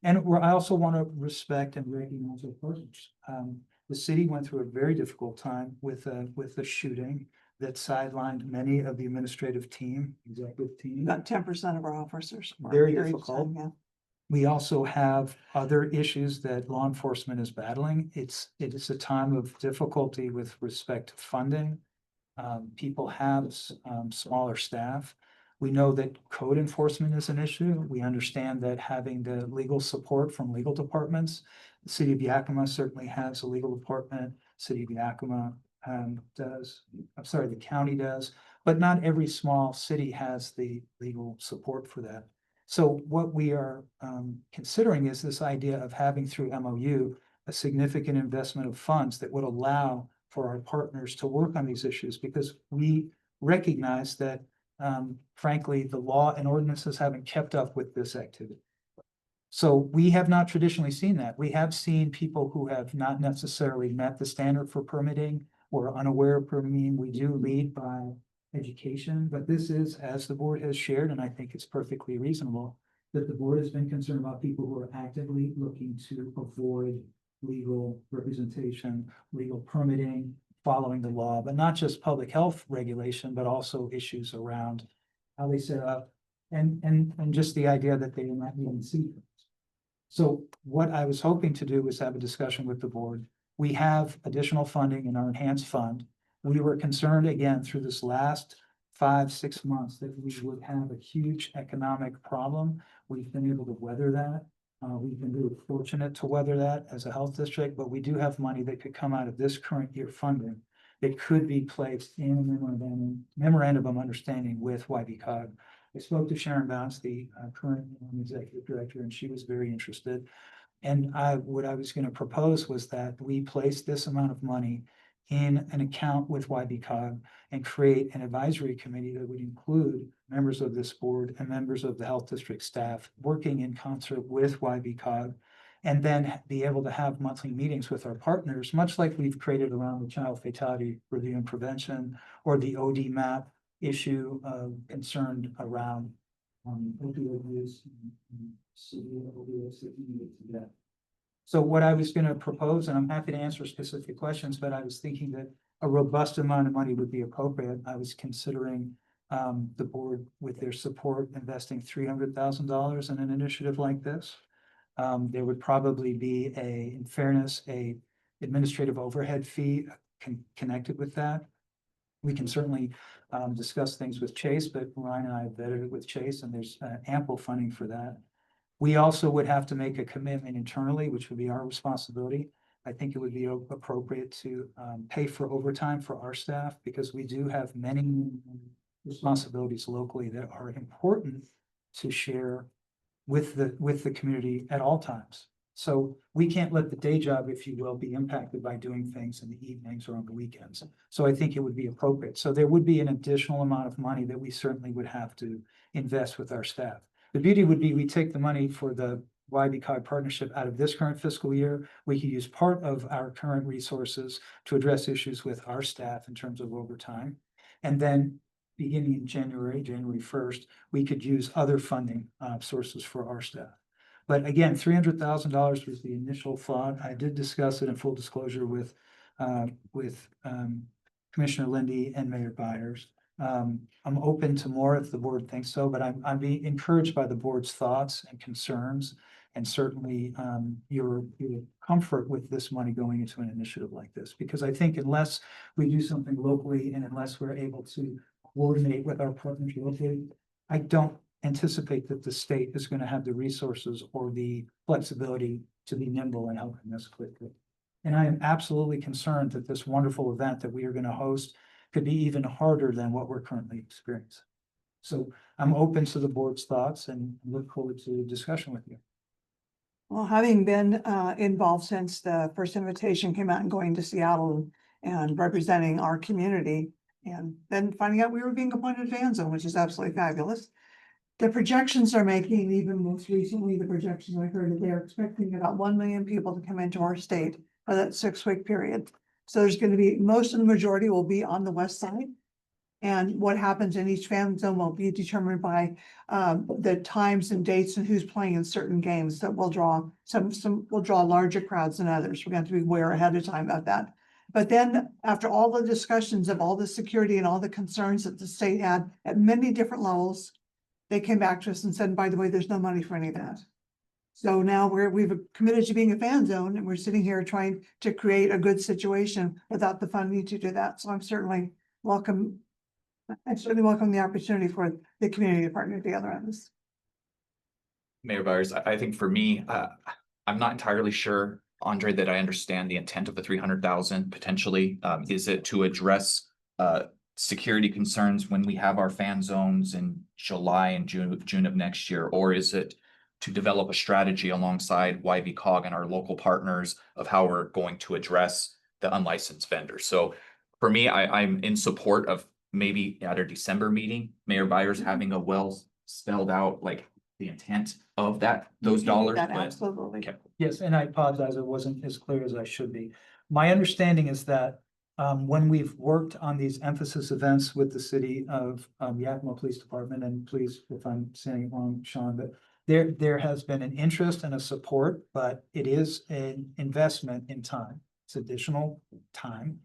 And I also want to respect and recognize our partners. The city went through a very difficult time with the shooting that sidelined many of the administrative team, executive team. About 10% of our officers. for a Very period of difficult. time, yeah. We also have other issues that law enforcement is battling. It is a time of difficulty with respect to funding. People have smaller staff. We know that code enforcement is an issue. We understand that having the legal support from legal departments, the city of Yakima certainly has a legal department. City of Yakima the county does, but not every small city has the legal support for that. So what we are considering is this idea of having through MOU a significant investment of funds that would allow for our partners to work on these issues, because we recognize that frankly, the law and ordinances haven't kept up with this activity. So we have not traditionally seen that. We have seen people who have not necessarily met the standard for permitting or unaware of permitting. We do lead by education, but this is, as the board has shared, and I think it's perfectly reasonable, that the board has been concerned about people who are actively looking to avoid legal representation, legal permitting, following the law, but not just public health regulation, but also issues around how they set up and just the idea that they are not even secrets. So what I was hoping to do was have a discussion with the board We have additional funding in our enhanced fund. We were concerned again through this last 5-6 months that we would have a huge economic problem. We've been able to weather that. We've been really fortunate to weather that as a health district, but we do have money that could come out of this current year funding. That could be placed in a memorandum of understanding with YB-COG. I spoke to Sharon Bounce, the current executive director, and she was very interested. And what I was going to propose was that we place this amount of money in an account with YB-COG and create an advisory committee that would include members of this board and members of the health district staff working in concert with YB-COG, and then be able to have monthly meetings with our partners, much like we've created around the child fatality review and prevention or the OD map issue concerned around opioid use and severe opioids that we need to get. So what I was going to propose, and I'm happy to answer specific questions, but I was thinking that a robust amount of money would be appropriate. I was considering the board, with their support, investing $300,000 in an initiative like this. There would probably be in fairness, a administrative overhead fee connected with that. We can certainly discuss things with Chase, but Ryan and I have vetted it with Chase, and there's ample funding for that. We also would have to make a commitment internally, which would be our responsibility. I think it would be appropriate to pay for overtime for our staff, because we do have many responsibilities locally that are important to share with the community at all times. So we can't let the day job, if you will, be impacted by doing things in the evenings or on the weekends. So I think it would be appropriate. So there would be an additional amount of money that we certainly would have to invest with our staff. The beauty would be we take the money for the YB-COG partnership out of this current fiscal year. We could use part of our current resources to address issues with our staff in terms of overtime. And then beginning in January 1st, we could use other funding sources for our staff. But again, $300,000 was the initial thought. I did discuss it in full disclosure with Commissioner Lindy and Mayor Byers. I'm open to more if the board thinks so, but I'm being encouraged by the board's thoughts and concerns, and certainly your comfort with this money going into an initiative like this. Because I think unless we do something locally and unless we're able to coordinate with our partners locally, I don't anticipate that the state is going to have the resources or the flexibility to be nimble and helping us quickly. And I am absolutely concerned that this wonderful event that we are going to host could be even harder than what we're currently experiencing. So I'm open to the board's thoughts and look forward to a discussion with you. Well, having been involved since the first invitation came out and going to Seattle and representing our community, and then finding out we were being appointed fan zone, which is absolutely fabulous. The projections are making, even most recently, the projections I heard that they're expecting about 1 million people to come into our state for that 6-week period. So there's going to be, most of the majority will be on the west side. And what happens in each fan zone will be determined by the times and dates and who's playing in certain games that will draw will draw larger crowds than others. We're going to be aware ahead of time of that. But then after all the discussions of all the security and all the concerns that the state had at many different levels, they came back to us and said, by the way, there's no money for any of that. So now we've committed to being a fan zone, and we're sitting here trying to create a good situation without the funding to do that. So I certainly welcome the opportunity for the community to partner together on this. Mayor Byers, I think for me, I'm not entirely sure, Andre, that I understand the intent of the 300,000 potentially. Is it to address security concerns when we have our fan zones in July and June of next year? Or is it to develop a strategy alongside YB-COG and our local partners of how we're going to address the unlicensed vendors? So for me, I'm in support of maybe at our December meeting, Mayor Byers having a well spelled out like the intent of those dollars. Absolutely. Okay. Yes, and I apologize, it wasn't as clear as I should be. My understanding is that when we've worked on these emphasis events with the city of Yakima Police Department, and please, if I'm saying it wrong, Sean, but there has been an interest and a support, but it is an investment in time. It's additional time.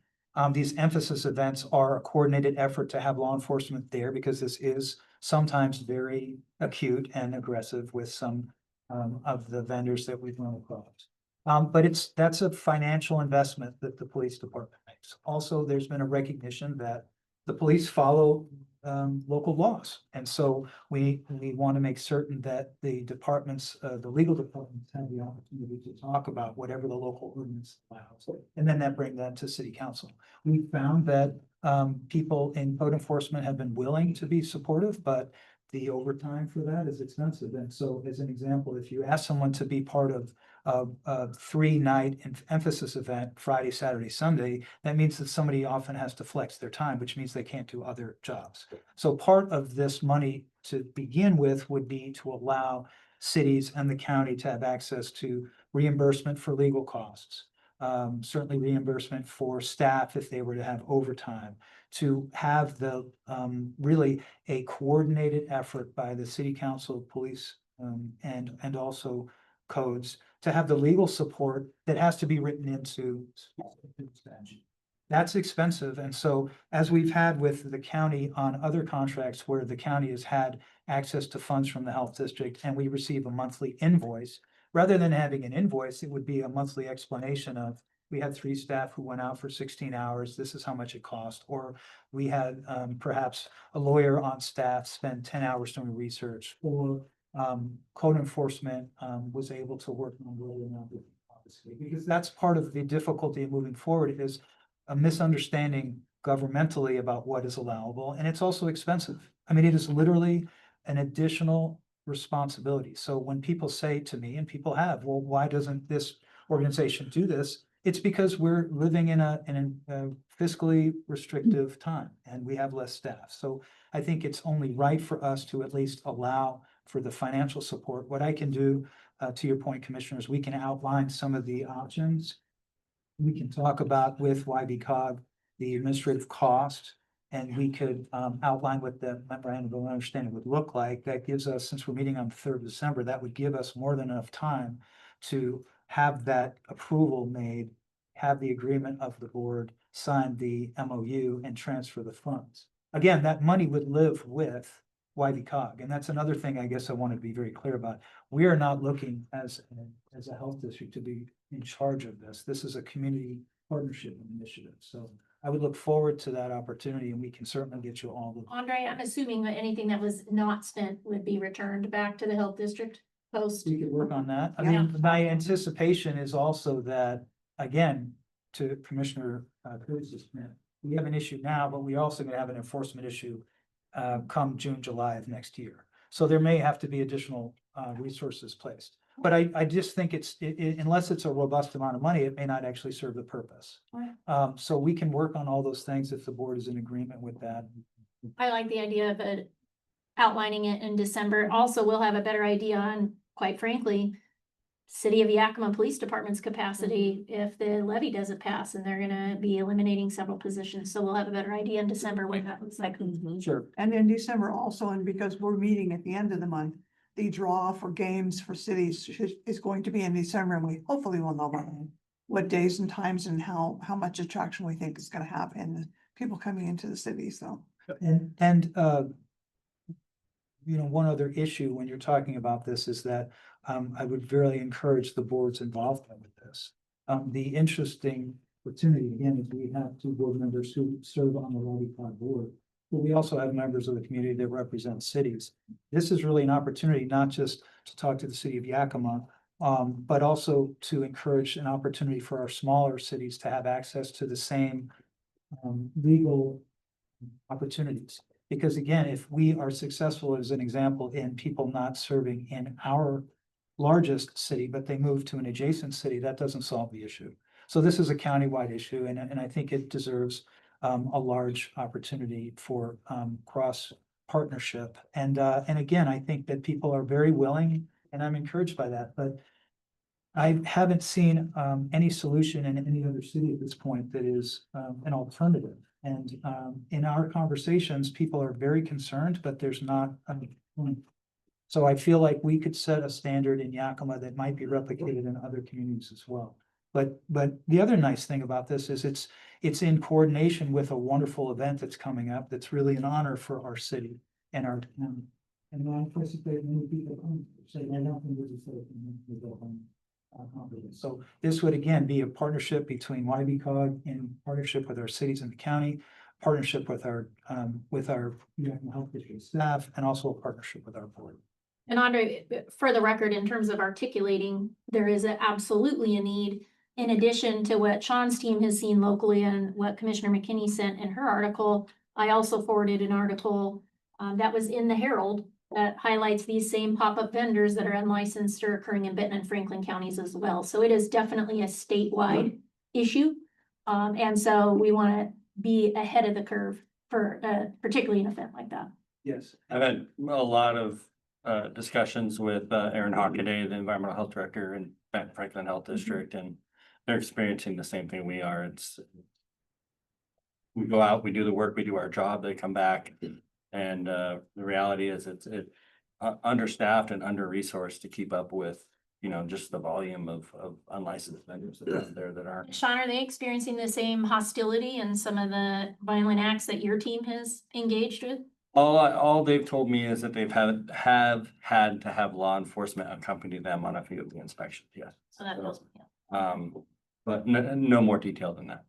These emphasis events are a coordinated effort to have law enforcement there, because this is sometimes very acute and aggressive with some of the vendors that we've run across. But that's a financial investment that the police department makes. Also, there's been a recognition that the police follow local laws. And so we want to make certain that the departments, the legal departments have the opportunity to talk about whatever the local ordinance allows. And then that bring that to city council. We found that people in code enforcement have been willing to be supportive, but the overtime for that is expensive. And so as an example, if you ask someone to be part of a 3-night emphasis event, Friday, Saturday, Sunday, that means that somebody often has to flex their time, which means they can't do other jobs. So part of this money to begin with would be to allow cities and the county to have access to reimbursement for legal costs. Certainly reimbursement for staff if they were to have overtime, to have the really a coordinated effort by the city council, police, and also codes to have the legal support that has to be written into statute. That's expensive. And so as we've had with the county on other contracts where the county has had access to funds from the health district and we receive a monthly invoice, rather than having an invoice, it would be a monthly explanation of, we had 3 staff who went out for 16 hours. This is how much it cost. Or we had perhaps a lawyer on staff spend 10 hours doing research, or code enforcement was able to work on whether or not, obviously, because that's part of the difficulty of moving forward is a misunderstanding governmentally about what is allowable, and it's also expensive. I mean, it is literally an additional responsibility. So when people say to me, and people have, well, why doesn't this organization do this? It's because we're living in a fiscally restrictive time and we have less staff. So I think it's only right for us to at least allow for the financial support. What I can do, to your point, commissioners, we can outline some of the options. We can talk about with YBCOG, the administrative cost, and we could outline what the memorandum of understanding would look like. That gives us, since we're meeting on the 3rd of December, that would give us more than enough time to have that approval made, have the agreement of the board, sign the MOU and transfer the funds. Again, that money would live with YBCOG. And that's another thing I guess I want to be very clear about. We are not looking as a health district to be in charge of this. This is a community partnership initiative. So I would look forward to that opportunity and we can certainly get you all the. Andre, I'm assuming that anything that was not spent would be returned back to the health district post. We could work on that. I mean, my anticipation is also that, again, to Commissioner Cruz's point, we have an issue now, but we also gonna have an enforcement issue come June, July of next year. So there may have to be additional resources placed. But I just think unless it's a robust amount of money, it may not actually serve the purpose. Right. So we can work on all those things if the board is in agreement with that. I like the idea of it, outlining it in December. Also, we'll have a better idea on, quite frankly, City of Yakima Police Department's capacity if the levy doesn't pass and they're gonna be eliminating several positions. So we'll have a better idea in December what that looks like. Sure. And in December also, and because we're meeting at the end of the month, the draw for games for cities is going to be in December, and we hopefully will know what days and times and how much attraction we think is gonna have in people coming into the city, so. And you know, one other issue when you're talking about this is that I would really encourage the board's involvement with this. The interesting opportunity, again, is we have 2 board members who serve on the YBCOG board, but we also have members of the community that represent cities. This is really an opportunity not just to talk to the city of Yakima, but also to encourage an opportunity for our smaller cities to have access to the same legal opportunities. Because again, if we are successful, as an example, in people not serving in our largest city, but they move to an adjacent city, that doesn't solve the issue. So this is a countywide issue, and I think it deserves a large opportunity for cross partnership. And again, I think that people are very willing, and I'm encouraged by that, but I haven't seen any solution in any other city at this point that is an alternative. And in our conversations, people are very concerned, but there's not a point. So I feel like we could set a standard in Yakima that might be replicated in other communities as well. But the other nice thing about this is it's in coordination with a wonderful event that's coming up that's really an honor for our city and our town. And I anticipate many people say, I don't think this is So this would again be a partnership between YB-COG in partnership with our cities and the county, partnership with our Yakima Health District staff, and also a partnership with our board. And Andre, for the record, in terms of articulating, there is absolutely a need. In addition to what Sean's team has seen locally and what Commissioner McKinney sent in her article, I also forwarded an article that was in the Herald that highlights these same pop-up vendors that are unlicensed or occurring in Benton and Franklin counties as well. So it is definitely a statewide issue. And so we want to be ahead of the curve for particularly an event like that. Yes. I've had a lot of discussions with Aaron Hockaday, the environmental health director in Benton Franklin Health District, and they're experiencing the same thing we are. We go out, we do the work, we do our job, they come back. And the reality is it's understaffed and under-resourced to keep up with, just the volume of unlicensed vendors that are out there that aren't. Sean, are they experiencing the same hostility and some of the violent acts that your team has engaged with? All they've told me is that they've had to have law enforcement accompany them on a few of the inspections, yes. So that does, yeah. But no more detail than that.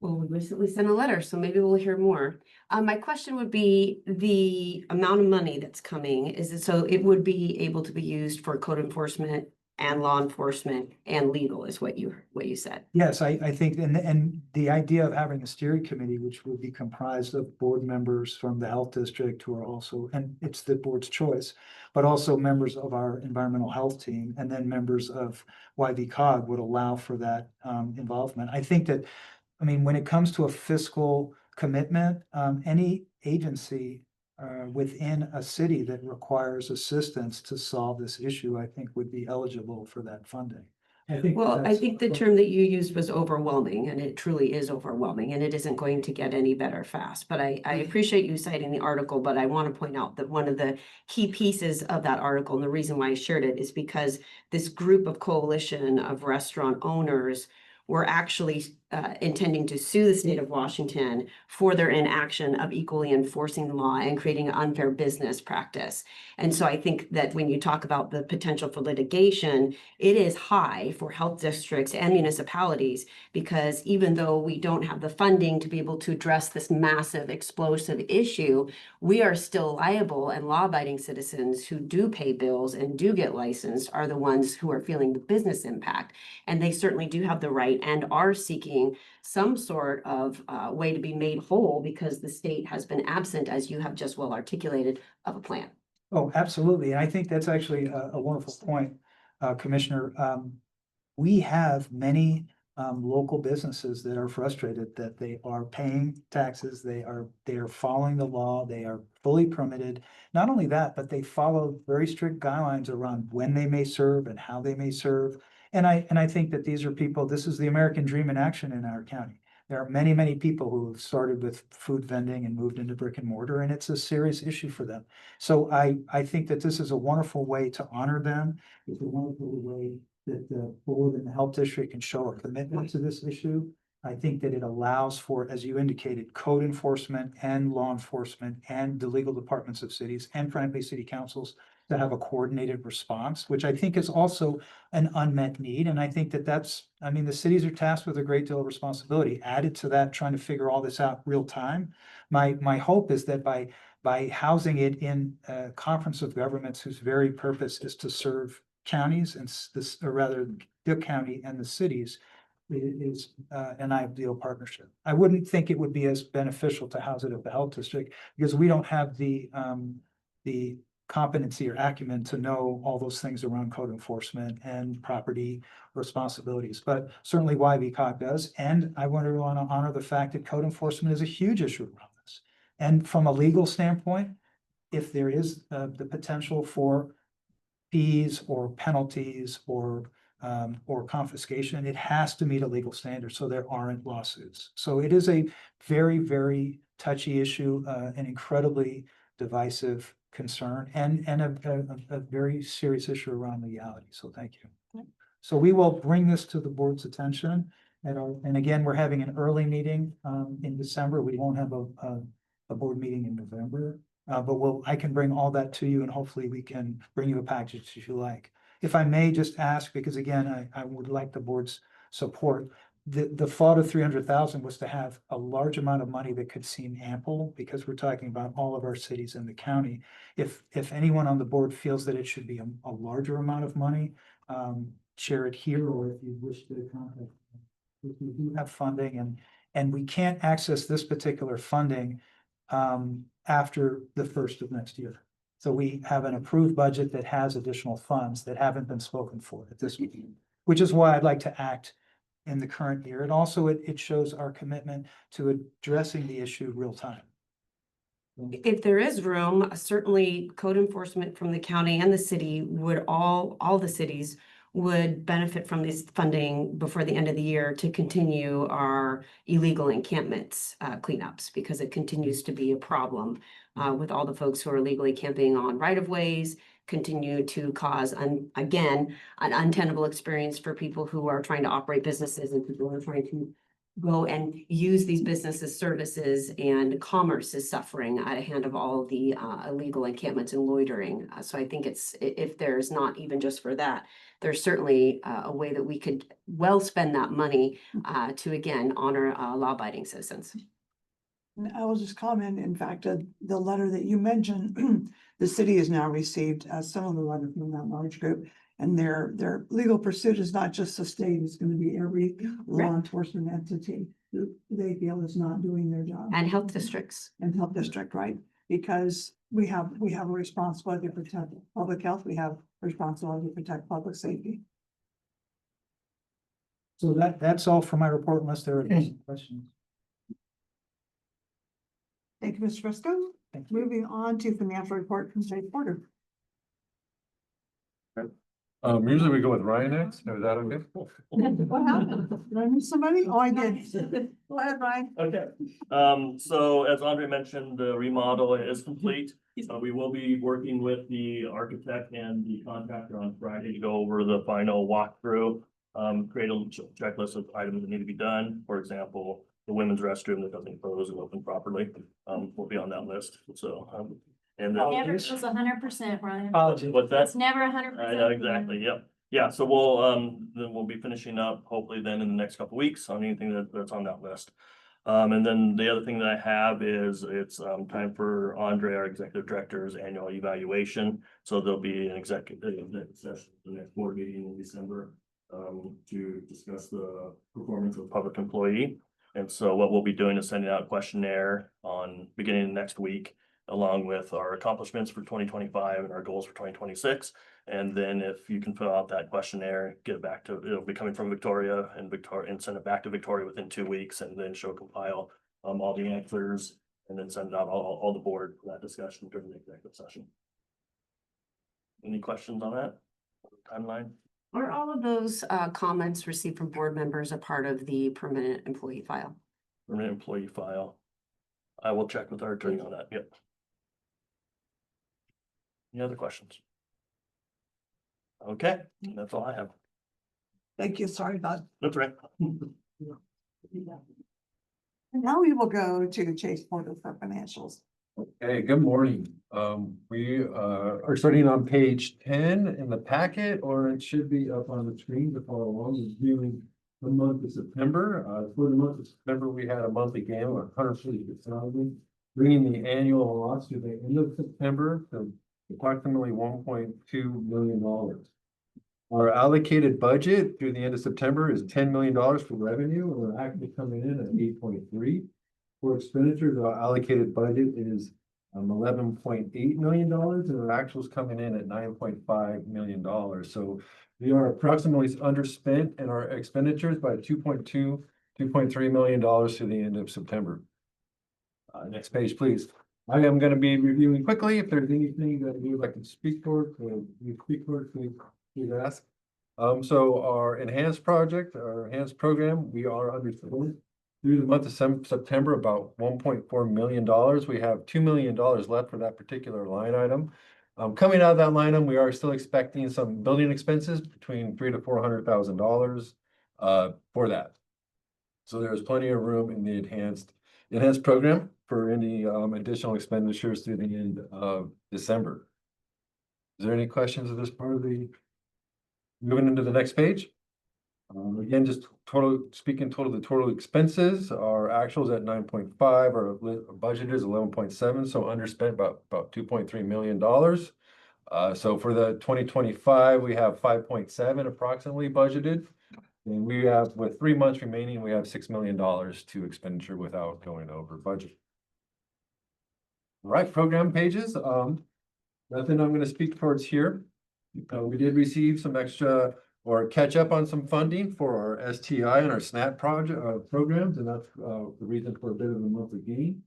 Well, we recently sent a letter, so maybe we'll hear more. My question would be the amount of money that's coming, is it so it would be able to be used for code enforcement and law enforcement and legal is what you said? Yes, I think, and the idea of having a steering committee, which would be comprised of board members from the health district who are also, and it's the board's choice, but also members of our environmental health team, and then members of YB-COG would allow for that involvement. I think that, when it comes to a fiscal commitment, any agency within a city that requires assistance to solve this issue, I think would be eligible for that funding. I think the term that you used was overwhelming, and it truly is overwhelming, and it isn't going to get any better fast. But I appreciate you citing the article, but I want to point out that one of the key pieces of that article, and the reason why I shared it, is because this group of coalition of restaurant owners were actually intending to sue the state of Washington for their inaction of equally enforcing the law and creating an unfair business practice. And so I think that when you talk about the potential for litigation, it is high for health districts and municipalities, because even though we don't have the funding to be able to address this massive explosive issue, we are still liable, and law-abiding citizens who do pay bills and do get licensed are the ones who are feeling the business impact. And they certainly do have the right and are seeking some sort of way to be made whole, because the state has been absent, as you have just well articulated, of a plan. Oh, absolutely. And I think that's actually a wonderful point, Commissioner. We have many local businesses that are frustrated that they are paying taxes, they are following the law, they are fully permitted. Not only that, but they follow very strict guidelines around when they may serve and how they may serve. And I think that these are people, this is the American dream in action in our county. There are many, many people who have started with food vending and moved into brick and mortar, and it's a serious issue for them. So I think that this is a wonderful way to honor them. It's a wonderful way that the board and the health district can show a commitment to this issue. I think that it allows for, as you indicated, code enforcement and law enforcement and the legal departments of cities and frankly, city councils to have a coordinated response, which I think is also an unmet need. And I think that the cities are tasked with a great deal of responsibility. Added to that, trying to figure all this out real time. My hope is that by housing it in a conference of governments whose very purpose is to serve counties and the county and the cities, is an ideal partnership. I wouldn't think it would be as beneficial to house it at the health district, because we don't have the competency or acumen to know all those things around code enforcement and property responsibilities, but certainly YB-COG does. And I want to honor the fact that code enforcement is a huge issue around this. And from a legal standpoint, if there is the potential for fees or penalties or confiscation, it has to meet a legal standard so there aren't lawsuits. So it is a very, very touchy issue, an incredibly divisive concern, and a very serious issue around legality. So thank you. So we will bring this to the board's attention. And again, we're having an early meeting in December. We won't have a board meeting in November, but I can bring all that to you, and hopefully we can bring you a package if you like. If I may just ask, because again, I would like the board's support. The thought of 300,000 was to have a large amount of money that could seem ample, because we're talking about all of our cities in the county. If anyone on the board feels that it should be a larger amount of money, share it here, or if you wish to contact. We do have funding, and we can't access this particular funding after the first of next year. So we have an approved budget that has additional funds that haven't been spoken for at this meeting, which is why I'd like to act in the current year. And also it shows our commitment to addressing the issue real time. If there is room, certainly code enforcement from the county and the city would all the cities would benefit from this funding before the end of the year to continue our illegal encampments cleanups, because it continues to be a problem with all the folks who are illegally camping on right-of-ways, continue to cause, again, an untenable experience for people who are trying to operate businesses and people who are trying to go and use these businesses' services, and commerce is suffering at a hand of all the illegal encampments and loitering. So I think if there's not even just for that, there's certainly a way that we could well spend that money to again honor law-abiding citizens. And I will just comment, in fact, the letter that you mentioned, the city has now received some of the letter from that large group. And their legal pursuit is not just the state, it's gonna be every law enforcement entity who they feel is not doing their job. And health districts. And health district, right? Because we have a responsibility to protect public health, we have a responsibility to protect public safety. So that's all for my report, unless there are any questions. Thank you, Mr. Frisco. Thank you. Moving on to financial report from State Porter. Usually we go with Ryan next, is that okay? What happened? Did I miss somebody? Oh, I did. Go ahead, Ryan. Okay, so as Andre mentioned, the remodel is complete. We will be working with the architect and the contractor on Friday to go over the final walkthrough. Create a checklist of items that need to be done. For example, the women's restroom that doesn't close and open properly, will be on that list, so, and then. Never goes 100%, Ryan. Apologies. What's that? It's never 100%. I know, exactly, yep. Yeah, so then we'll be finishing up hopefully then in the next couple of weeks on anything that's on that list. And then the other thing that I have is it's time for Andre, our executive director's annual evaluation. So there'll be an executive session, the next board meeting in December, to discuss the performance of a public employee. And so what we'll be doing is sending out a questionnaire on beginning of next week, along with our accomplishments for 2025 and our goals for 2026. And then if you can fill out that questionnaire, get it back to, it'll be coming from Victoria and send it back to Victoria within 2 weeks, and then she'll compile all the answers and then send it out all the board for that discussion during the executive session. Any questions on that timeline? Are all of those comments received from board members a part of the permanent employee file? Permanent employee file. I will check with our attorney on that, yep. Any other questions? Okay, that's all I have. Thank you. Sorry about. That's right. And now we will go to Chase Porter for financials. Hey, good morning. We are starting on page 10 in the packet, or it should be up on the screen to follow along, is viewing the month of September. For the month of September, we had a monthly gain of 146,000, bringing the annual loss to the end of September to approximately $1.2 million. Our allocated budget through the end of September is $10 million for revenue, and we're actually coming in at 8.3. For expenditures, our allocated budget is $11.8 million, and our actuals coming in at $9.5 million. So we are approximately underspent in our expenditures by $2.3 million through the end of September. Next page, please. I am going to be reviewing quickly. If there's anything that you would like to speak for, please ask. So our enhanced project, our enhanced program, we are underspent. Through the month of September, about $1.4 million. We have $2 million left for that particular line item. Coming out of that line item, we are still expecting some building expenses between $300,000 to $400,000 for that. So there's plenty of room in the enhanced program for any additional expenditures through the end of December. Is there any questions of this part of the Moving into the next page. Again, just the total expenses, our actuals at 9.5, our budget is 11.7, so underspent about $2.3 million. So for the 2025, we have 5.7 approximately budgeted. And we have, with 3 months remaining, we have $6 million to expenditure without going over budget. All right, program pages, nothing I'm gonna speak towards here. We did receive some extra or catch up on some funding for our STI and our SNAP project, programs, and that's, the reason for a bit of a monthly gain,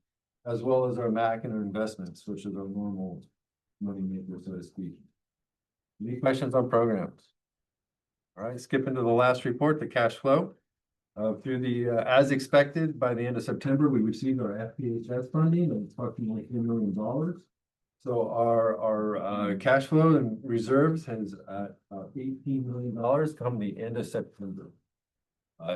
as well as our MAC and our investments, which is our normal money maker, so to speak. Any questions on programs? All right, skip into the last report, the cash flow. Through the, as expected, by the end of September, we received our FPHS funding of approximately $3 million. So our cash flow and reserves has $18 million come the end of September.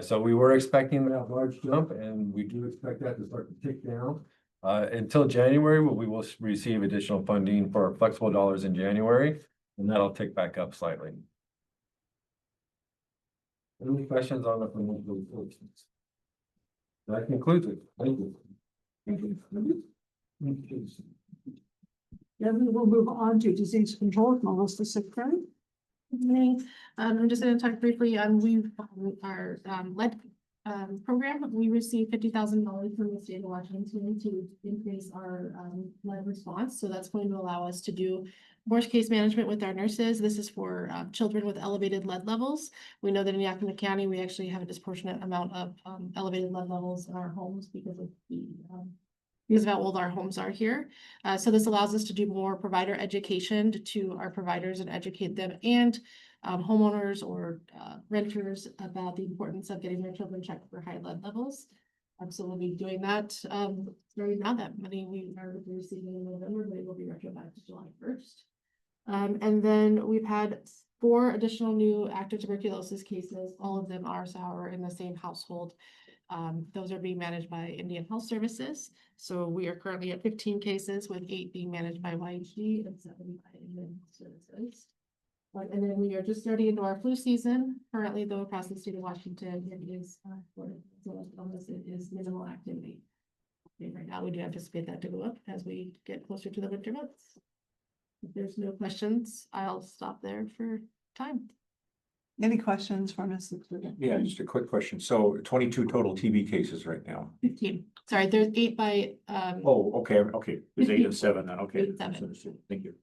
So we were expecting that large jump, and we do expect that to start to tick down. Until January, we will receive additional funding for our flexible dollars in January, and that'll tick back up slightly. Any questions on the financial reports? That concludes it. Thank you. Thank you. Then we will move on to disease control with Melissa Sickburn. I'm just going to talk briefly on our lead program. We received $50,000 from the state of Washington to increase our lead response. So that's going to allow us to do more case management with our nurses. This is for children with elevated lead levels. We know that in Yakima County, we actually have a disproportionate amount of elevated lead levels in our homes because of how old our homes are here. So this allows us to do more provider education to our providers and educate them and homeowners or renters about the importance of getting their children checked for high lead levels. So we'll be doing that starting now. That money we are receiving in November, but it will be retroactive to July 1st. And then we've had 4 additional new active tuberculosis cases. All of them are, however, in the same household. Those are being managed by Indian Health Services. So we are currently at 15 cases, with 8 being managed by YHD and 7 by Indian Health Services. And then we are just starting into our flu season. Currently, though, across the state of Washington, it is minimal activity. Okay, right now, we do anticipate that to go up as we get closer to the winter months. If there's no questions, I'll stop there for time. Any questions for Ms. Sickburn? Yeah, just a quick question. So 22 total TB cases right now. 15. Sorry, there's 8 by Oh, okay. There's 8 and 7 then. Okay. 8 and 7. Thank you.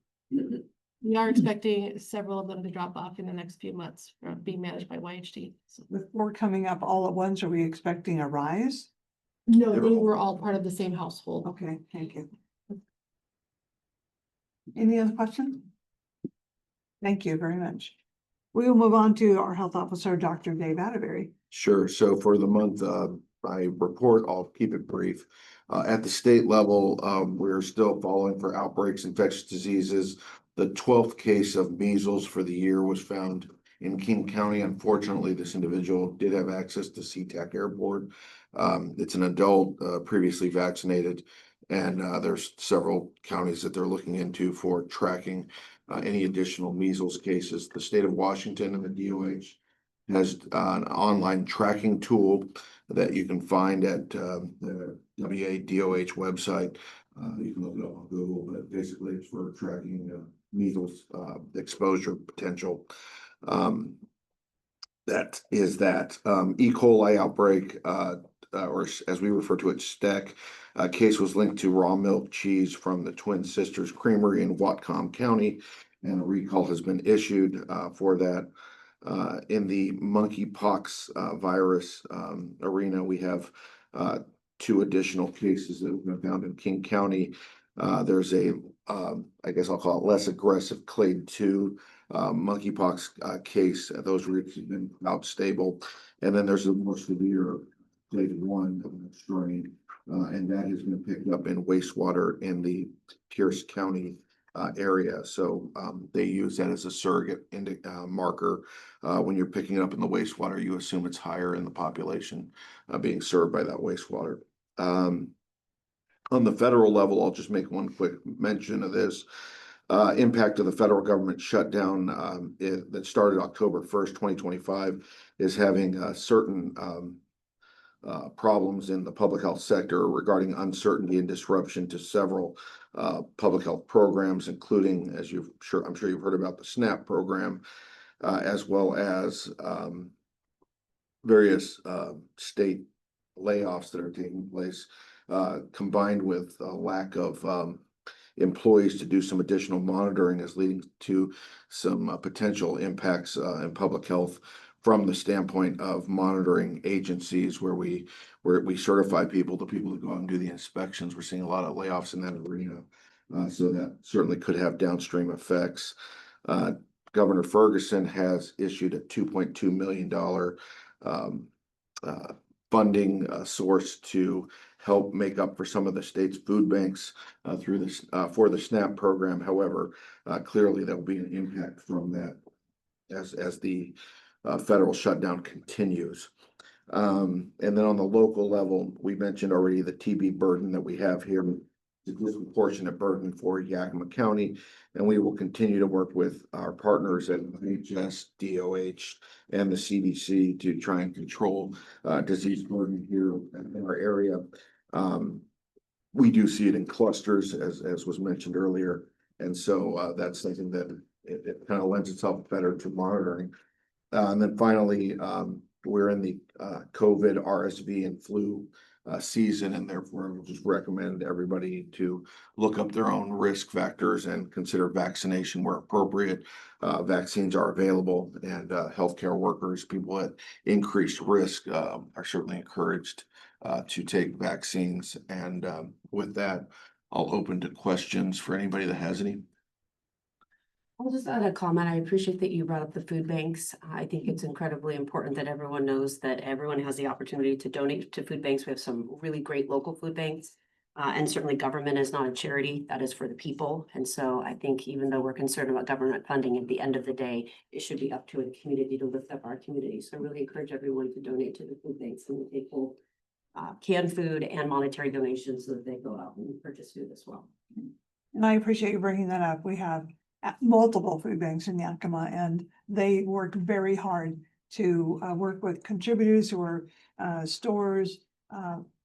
We are expecting several of them to drop off in the next few months, being managed by YHD. So. With 4 coming up all at once, are we expecting a rise? No, they were all part of the same household. Okay, thank you. Any other questions? Thank you very much. We will move on to our health officer, Dr. Dave Atterbury. Sure. So for the month, I report, I'll keep it brief. At the state level, we're still following for outbreaks, infectious diseases. The 12th case of measles for the year was found in King County. Unfortunately, this individual did have access to SeaTac Airport. It's an adult, previously vaccinated, and there's several counties that they're looking into for tracking any additional measles cases. The state of Washington and the DOH has an online tracking tool that you can find at the WADOH website. You can look it up on Google, but basically it's for tracking measles exposure potential. That is that. E. coli outbreak, or as we refer to it, STEC. Case was linked to raw milk cheese from the Twin Sisters Creamery in Whatcom County, and a recall has been issued for that. In the monkeypox virus arena, we have 2 additional cases that have been found in King County. There's a, I guess I'll call it less aggressive clade 2 monkeypox case. Those routes have been about stable. And then there's a more severe clade 1 strain, and that has been picked up in wastewater in the Pierce County area. So they use that as a surrogate marker. When you're picking it up in the wastewater, you assume it's higher in the population being served by that wastewater. On the federal level, I'll just make one quick mention of this. impact of the federal government shutdown that started October 1st, 2025 is having certain problems in the public health sector regarding uncertainty and disruption to several public health programs, including, as I'm sure you've heard about the SNAP program, as well as various state layoffs that are taking place, combined with a lack of employees to do some additional monitoring, is leading to some potential impacts in public health from the standpoint of monitoring agencies where we certify people, the people that go out and do the inspections. We're seeing a lot of layoffs in that arena. So that certainly could have downstream effects. Governor Ferguson has issued a $2.2 million funding source to help make up for some of the state's food banks through this for the SNAP program. However, clearly there will be an impact from that as the federal shutdown continues. And then on the local level, we mentioned already the TB burden that we have here, the disproportionate burden for Yakima County, and we will continue to work with our partners at NHS, DOH, and the CDC to try and control disease burden here in our area. We do see it in clusters, as was mentioned earlier, and so that's something that it kind of lends itself better to monitoring. And then finally, we're in the COVID, RSV, and flu season, and therefore we'll just recommend everybody to look up their own risk factors and consider vaccination where appropriate. Vaccines are available, and healthcare workers, people at increased risk, are certainly encouraged to take vaccines. And with that, I'll open to questions for anybody that has any. I'll just add a comment. I appreciate that you brought up the food banks. I think it's incredibly important that everyone knows that everyone has the opportunity to donate to food banks. We have some really great local food banks. And certainly government is not a charity, that is for the people. And so I think even though we're concerned about government funding, at the end of the day, it should be up to a community to lift up our community. So I really encourage everyone to donate to the food banks and take both canned food and monetary donations so that they go out and purchase food as well. And I appreciate you bringing that up. We have multiple food banks in Yakima, and they work very hard to work with contributors who are stores,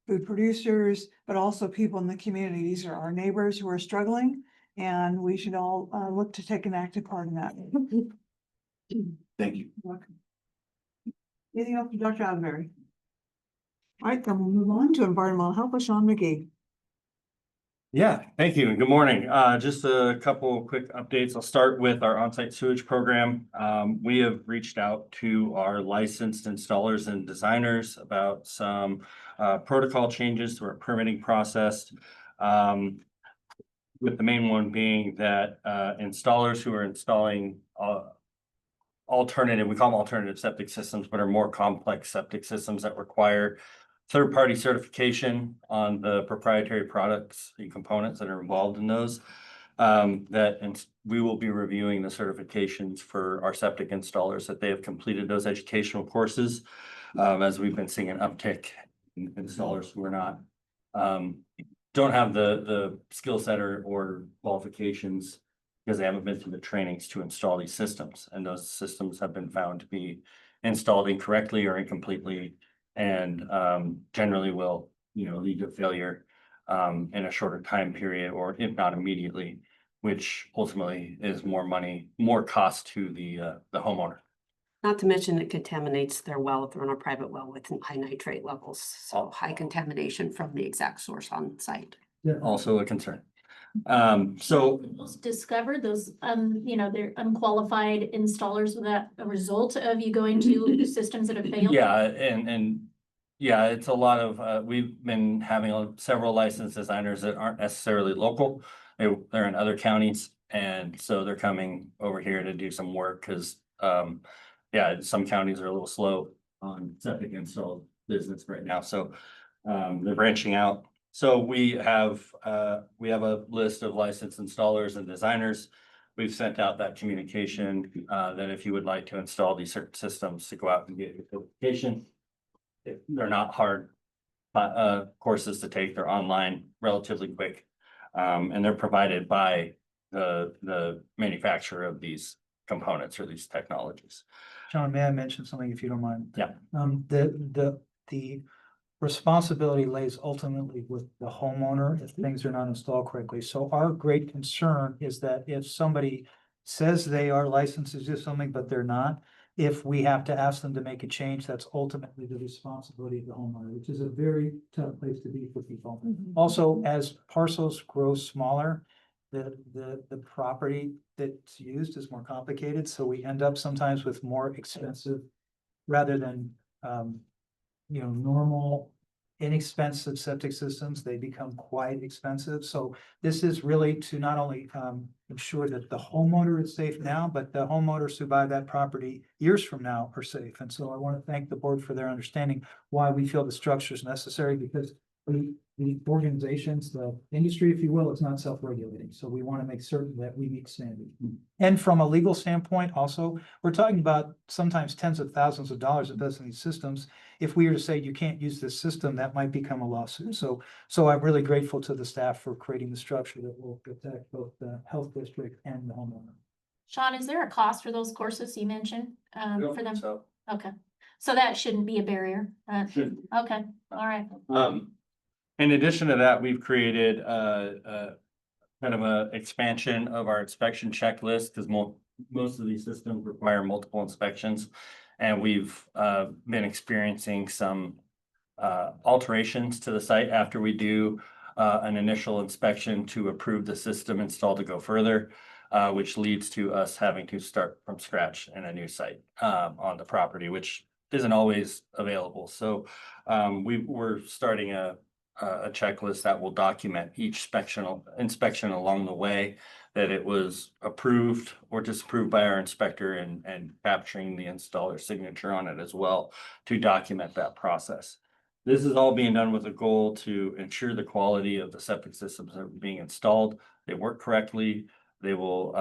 food producers, but also people in the community. These are our neighbors who are struggling, and we should all look to take an active part in that. Thank you. Welcome. Anything else for Dr. Asbury? All right, then we'll move on to environmental health with Sean McGee. Yeah, thank you and good morning. Just a couple quick updates. I'll start with our on-site sewage program. We have reached out to our licensed installers and designers about some protocol changes to our permitting process. With the main one being that installers who are installing alternative, we call them alternative septic systems, but are more complex septic systems that require third-party certification on the proprietary products and components that are involved in those. And we will be reviewing the certifications for our septic installers that they have completed those educational courses. As we've been seeing an uptick in installers who are not, don't have the skill set or qualifications because they haven't been through the trainings to install these systems. And those systems have been found to be installed incorrectly or incompletely, and generally will, lead to failure in a shorter time period, or if not immediately, which ultimately is more money, more cost to the homeowner. Not to mention it contaminates their well if they're on a private well with high nitrate levels, so high contamination from the exact source on site. Also a concern. Those discovered those, they're unqualified installers. Was that a result of you going to systems that have failed? Yeah, and yeah, it's a lot of, we've been having several licensed designers that aren't necessarily local. They're in other counties, and so they're coming over here to do some work because, some counties are a little slow on septic install business right now. So they're branching out. So we have a list of licensed installers and designers. We've sent out that communication that if you would like to install these certain systems, to go out and get your certification. They're not hard courses to take. They're online, relatively quick, and they're provided by the manufacturer of these components or these technologies. John, may I mention something if you don't mind? Yeah. The responsibility lays ultimately with the homeowner if things are not installed correctly. So our great concern is that if somebody says they are licensed to do something, but they're not, if we have to ask them to make a change, that's ultimately the responsibility of the homeowner, which is a very tough place to be for people. Also, as parcels grow smaller, the property that's used is more complicated, so we end up sometimes with more expensive rather than, normal, inexpensive septic systems, they become quite expensive. So this is really to not only ensure that the homeowner is safe now, but the homeowners who buy that property years from now are safe. And so I want to thank the board for their understanding why we feel the structure is necessary, because the organizations, the industry, if you will, is not self-regulating. So we want to make certain that we meet standards. And from a legal standpoint, also, we're talking about sometimes tens of thousands of dollars invested in these systems. If we were to say you can't use this system, that might become a lawsuit. So I'm really grateful to the staff for creating the structure that will protect both the health district and the homeowner. Sean, is there a cost for those courses you mentioned, for them? So, Okay, so that shouldn't be a barrier. shouldn't. Okay, all right. In addition to that, we've created kind of a expansion of our inspection checklist, because most of these systems require multiple inspections. And we've been experiencing some alterations to the site after we do an initial inspection to approve the system install to go further, which leads to us having to start from scratch in a new site on the property, which isn't always available. So we're starting a checklist that will document each inspection along the way, that it was approved or disapproved by our inspector, and capturing the installer signature on it as well to document that process. This is all being done with a goal to ensure the quality of the septic systems that are being installed. They work correctly. They will,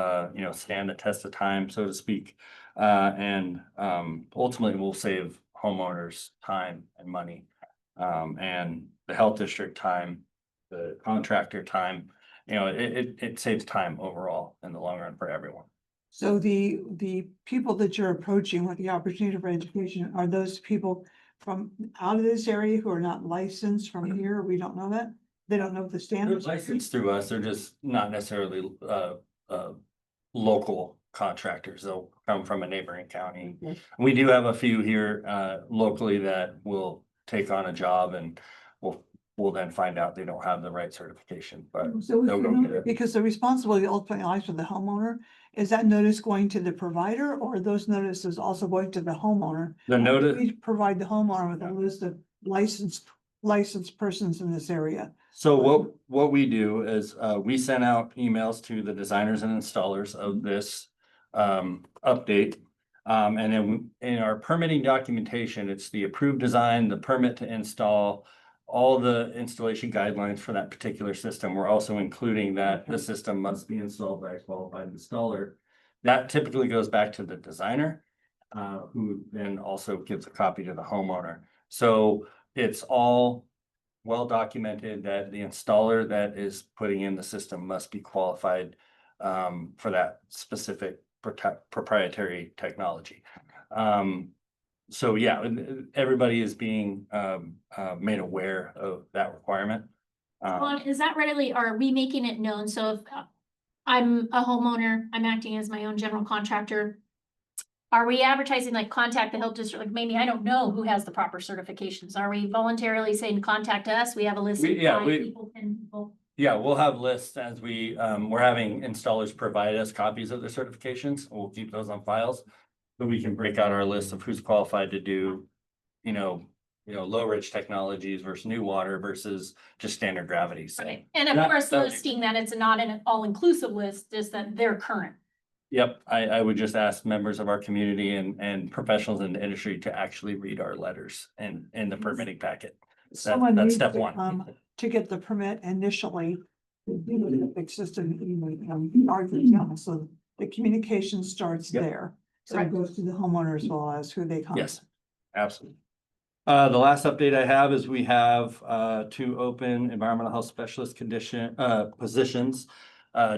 stand the test of time, so to speak. And ultimately will save homeowners time and money. And the health district time, the contractor time, it saves time overall in the long run for everyone. So the people that you're approaching with the opportunity for education, are those people from out of this area who are not licensed from here? We don't know that. They don't know the They're standards. licensed through us. They're just not necessarily local contractors. They'll come from a neighboring county. We do have a few here locally that will take on a job, and we'll then find out they don't have the right certification, but So they'll go get it. because the responsibility ultimately lies with the homeowner, is that notice going to the provider, or are those notices also going to the homeowner? The notice, We provide the homeowner with a list of licensed persons in this area. so what we do is we send out emails to the designers and installers of this update. And then in our permitting documentation, it's the approved design, the permit to install, all the installation guidelines for that particular system. We're also including that the system must be installed by a qualified installer. That typically goes back to the designer, who then also gives a copy to the homeowner. So it's all well documented that the installer that is putting in the system must be qualified for that specific proprietary technology. So yeah, everybody is being made aware of that requirement. Well, is that readily, are we making it known? So if I'm a homeowner, I'm acting as my own general contractor. Are we advertising like contact the health district? Like maybe I don't know who has the proper certifications. Are we voluntarily saying contact us? We have a list of 5 people, 10 people. Yeah, we'll have lists as we're having installers provide us copies of the certifications. We'll keep those on files. So we can break out our list of who's qualified to do, low rich technologies versus new water versus just standard gravity. So, Right. And of course, listing that it's not an all-inclusive list, just that they're current. Yep, I would just ask members of our community and professionals in the industry to actually read our letters and in the permitting packet. Someone That's needs step to one. come to get the permit initially. The big system, so the communication starts Yep. there. So it goes to the homeowner as well as who they contact. Yes, absolutely. The last update I have is we have 2 open environmental health specialist positions.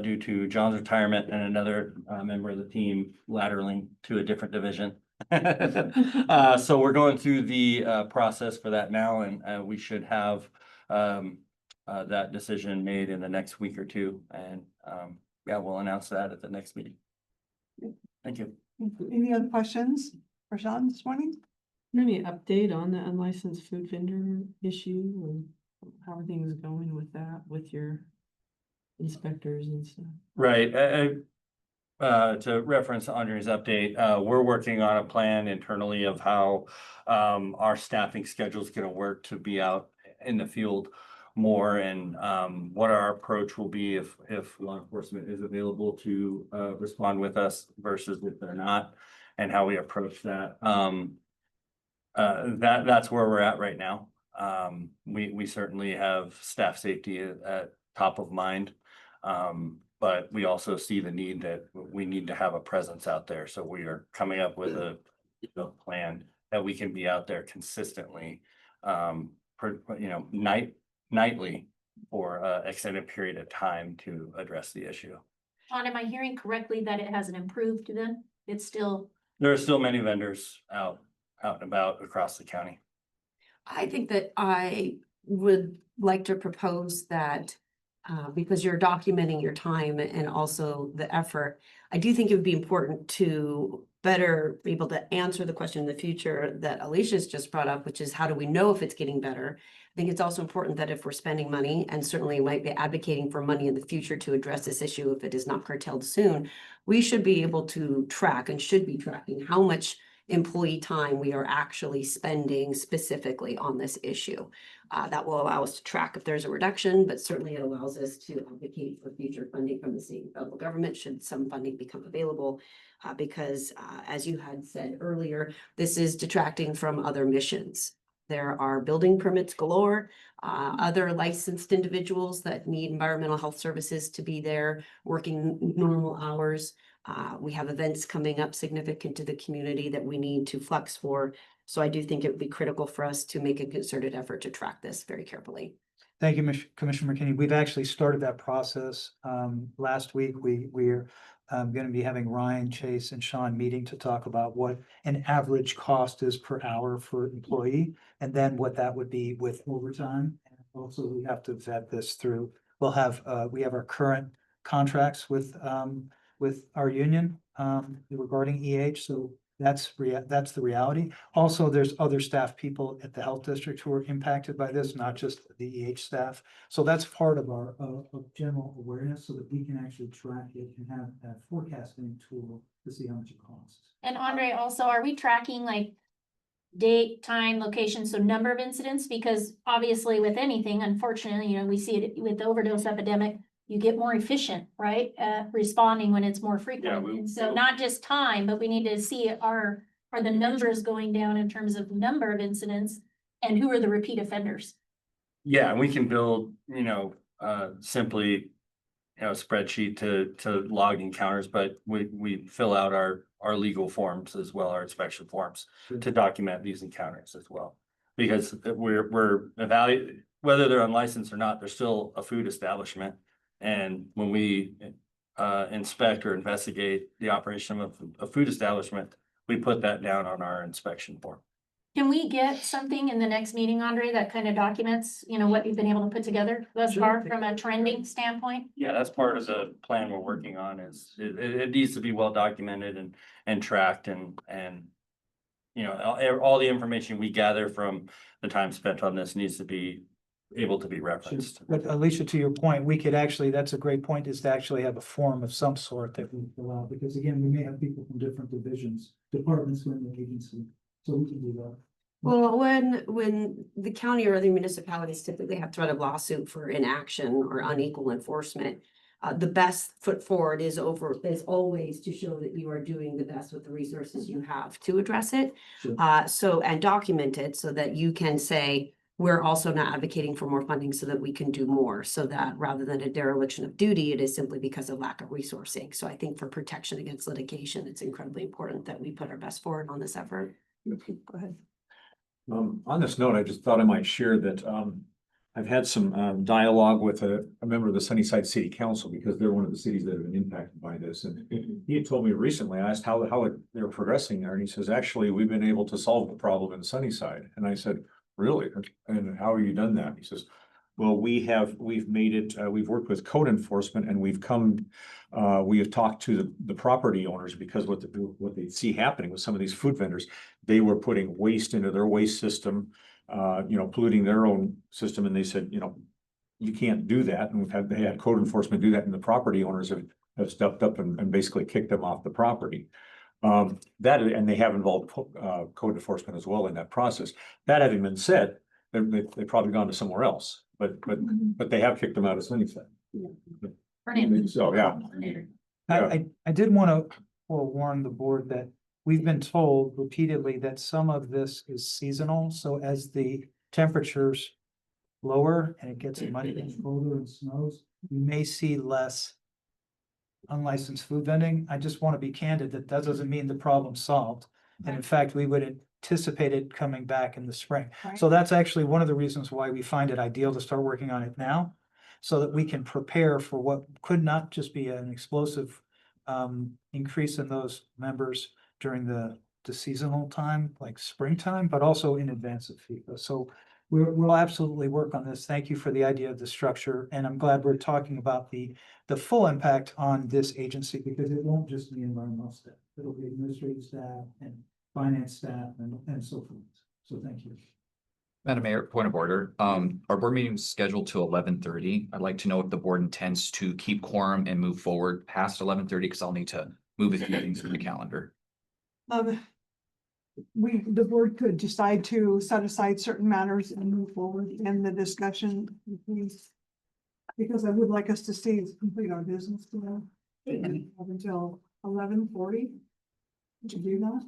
due to John's retirement and another member of the team lateraling to a different division. So we're going through the process for that now, and we should have that decision made in the next week or two, and yeah, we'll announce that at the next meeting. Thank you. Any other questions for Sean this morning? Any update on the unlicensed food vendor issue, and how are things going with that, with your inspectors and stuff? Right, to reference Andre's update, we're working on a plan internally of how our staffing schedule is gonna work to be out in the field more, and what our approach will be if law enforcement is available to respond with us versus if they're not, and how we approach that. That's where we're at right now. We certainly have staff safety at top of mind. But we also see the need that we need to have a presence out there. So we are coming up with a plan that we can be out there consistently, nightly for an extended period of time to address the issue. Sean, am I hearing correctly that it hasn't improved then? It's still, There are still many vendors out and about across the county. I think that I would like to propose that because you're documenting your time and also the effort, I do think it would be important to better be able to answer the question in the future that Alicia's just brought up, which is how do we know if it's getting better? I think it's also important that if we're spending money, and certainly might be advocating for money in the future to address this issue if it is not curtailed soon, we should be able to track and should be tracking how much employee time we are actually spending specifically on this issue. That will allow us to track if there's a reduction, but certainly it allows us to advocate for future funding from the state and federal government should some funding become available. Because as you had said earlier, this is detracting from other missions. There are building permits galore, other licensed individuals that need environmental health services to be there working normal hours. We have events coming up significant to the community that we need to flex for. So I do think it would be critical for us to make a concerted effort to track this very carefully. Thank you, Commissioner McKinney. We've actually started that process. Last week, we're going to be having Ryan, Chase, and Sean meeting to talk about what an average cost is per hour for employee, and then what that would be with overtime. And also, we have to vet this through. We have our current contracts with our union regarding EH. So that's the reality. Also, there's other staff people at the health district who are impacted by this, not just the EH staff. So that's part of our general awareness so that we can actually track it and have a forecasting tool to see how much it costs. and Andre, also, are we tracking like date, time, location, so number of incidents? Because obviously with anything, unfortunately, we see it with the overdose epidemic, you get more efficient, right? Responding when it's more frequent. And so not just time, but we need to see are the numbers going down in terms of number of incidents and who are the repeat offenders? Yeah, and we can build, simply, spreadsheet to log encounters, but we fill out our legal forms as well, our inspection forms to document these encounters as well. Because we're evaluating, whether they're unlicensed or not, they're still a food establishment. And when we inspect or investigate the operation of a food establishment, we put that down on our inspection form. Can we get something in the next meeting, Andre, that kind of documents, what you've been able to put together thus far from a trending standpoint? Yeah, that's part of the plan we're working on is it needs to be well documented and tracked and all the information we gather from the time spent on this needs to be able to be referenced. But Alicia, to your point, we could actually, that's a great point, is to actually have a form of some sort that we fill out, because again, we may have people from different departments within the agency, so we can do that. Well, when the county or other municipalities typically have threat of lawsuit for inaction or unequal enforcement, the best foot forward is always to show that you are doing the best with the resources you have to address it. Sure. And document it so that you can say, we're also not advocating for more funding so that we can do more, so that rather than a dereliction of duty, it is simply because of lack of resourcing. So I think for protection against litigation, it's incredibly important that we put our best forward on this effort. Go ahead. On this note, I just thought I might share that I've had some dialogue with a member of the Sunnyside City Council because they're one of the cities that have been impacted by this. And he had told me recently, I asked how they're progressing there, and he says, actually, we've been able to solve the problem in Sunnyside. And I said, really? And how have you done that? He says, well, we've made it, we've worked with code enforcement and we have talked to the property owners because what they see happening with some of these food vendors, they were putting waste into their waste system, polluting their own system. And they said, you can't do that. And they had code enforcement do that, and the property owners have stepped up and basically kicked them off the property. And they have involved code enforcement as well in that process. That having been said, they've probably gone to somewhere else, but they have kicked them out of Sunnyside. So, yeah. I did want to forewarn the board that we've been told repeatedly that some of this is seasonal. So as the temperatures lower and it gets muddy and colder and snows, you may see less unlicensed food vending. I just want to be candid that doesn't mean the problem's solved. And in fact, we would anticipate it coming back in the spring. So that's actually one of the reasons why we find it ideal to start working on it now, so that we can prepare for what could not just be an explosive increase in those members during the seasonal time, like springtime, but also in advance of FIFA. So we'll absolutely work on this. Thank you for the idea of the structure. And I'm glad we're talking about the full impact on this agency, because it won't just be environmental staff. It'll be administrative staff and finance staff and so forth. So thank you. Madam Mayor, point of order. Our board meeting is scheduled to 11:30. I'd like to know if the board intends to keep quorum and move forward past 11:30, because I'll need to move a few things in the calendar. The board could decide to set aside certain matters and move forward in the discussion, please. Because I would like us to complete our business today up until 11:40. Would you do that?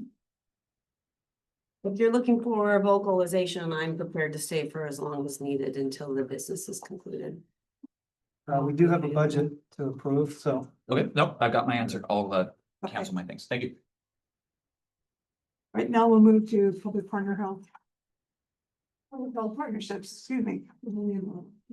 If you're looking for vocalization, I'm prepared to stay for as long as needed until the business is concluded. We do have a budget to approve, so. Okay, nope, I've got my answer. I'll Okay. cancel my things. Thank you. Right now, we'll move to public partner health. Public health partnerships, excuse me.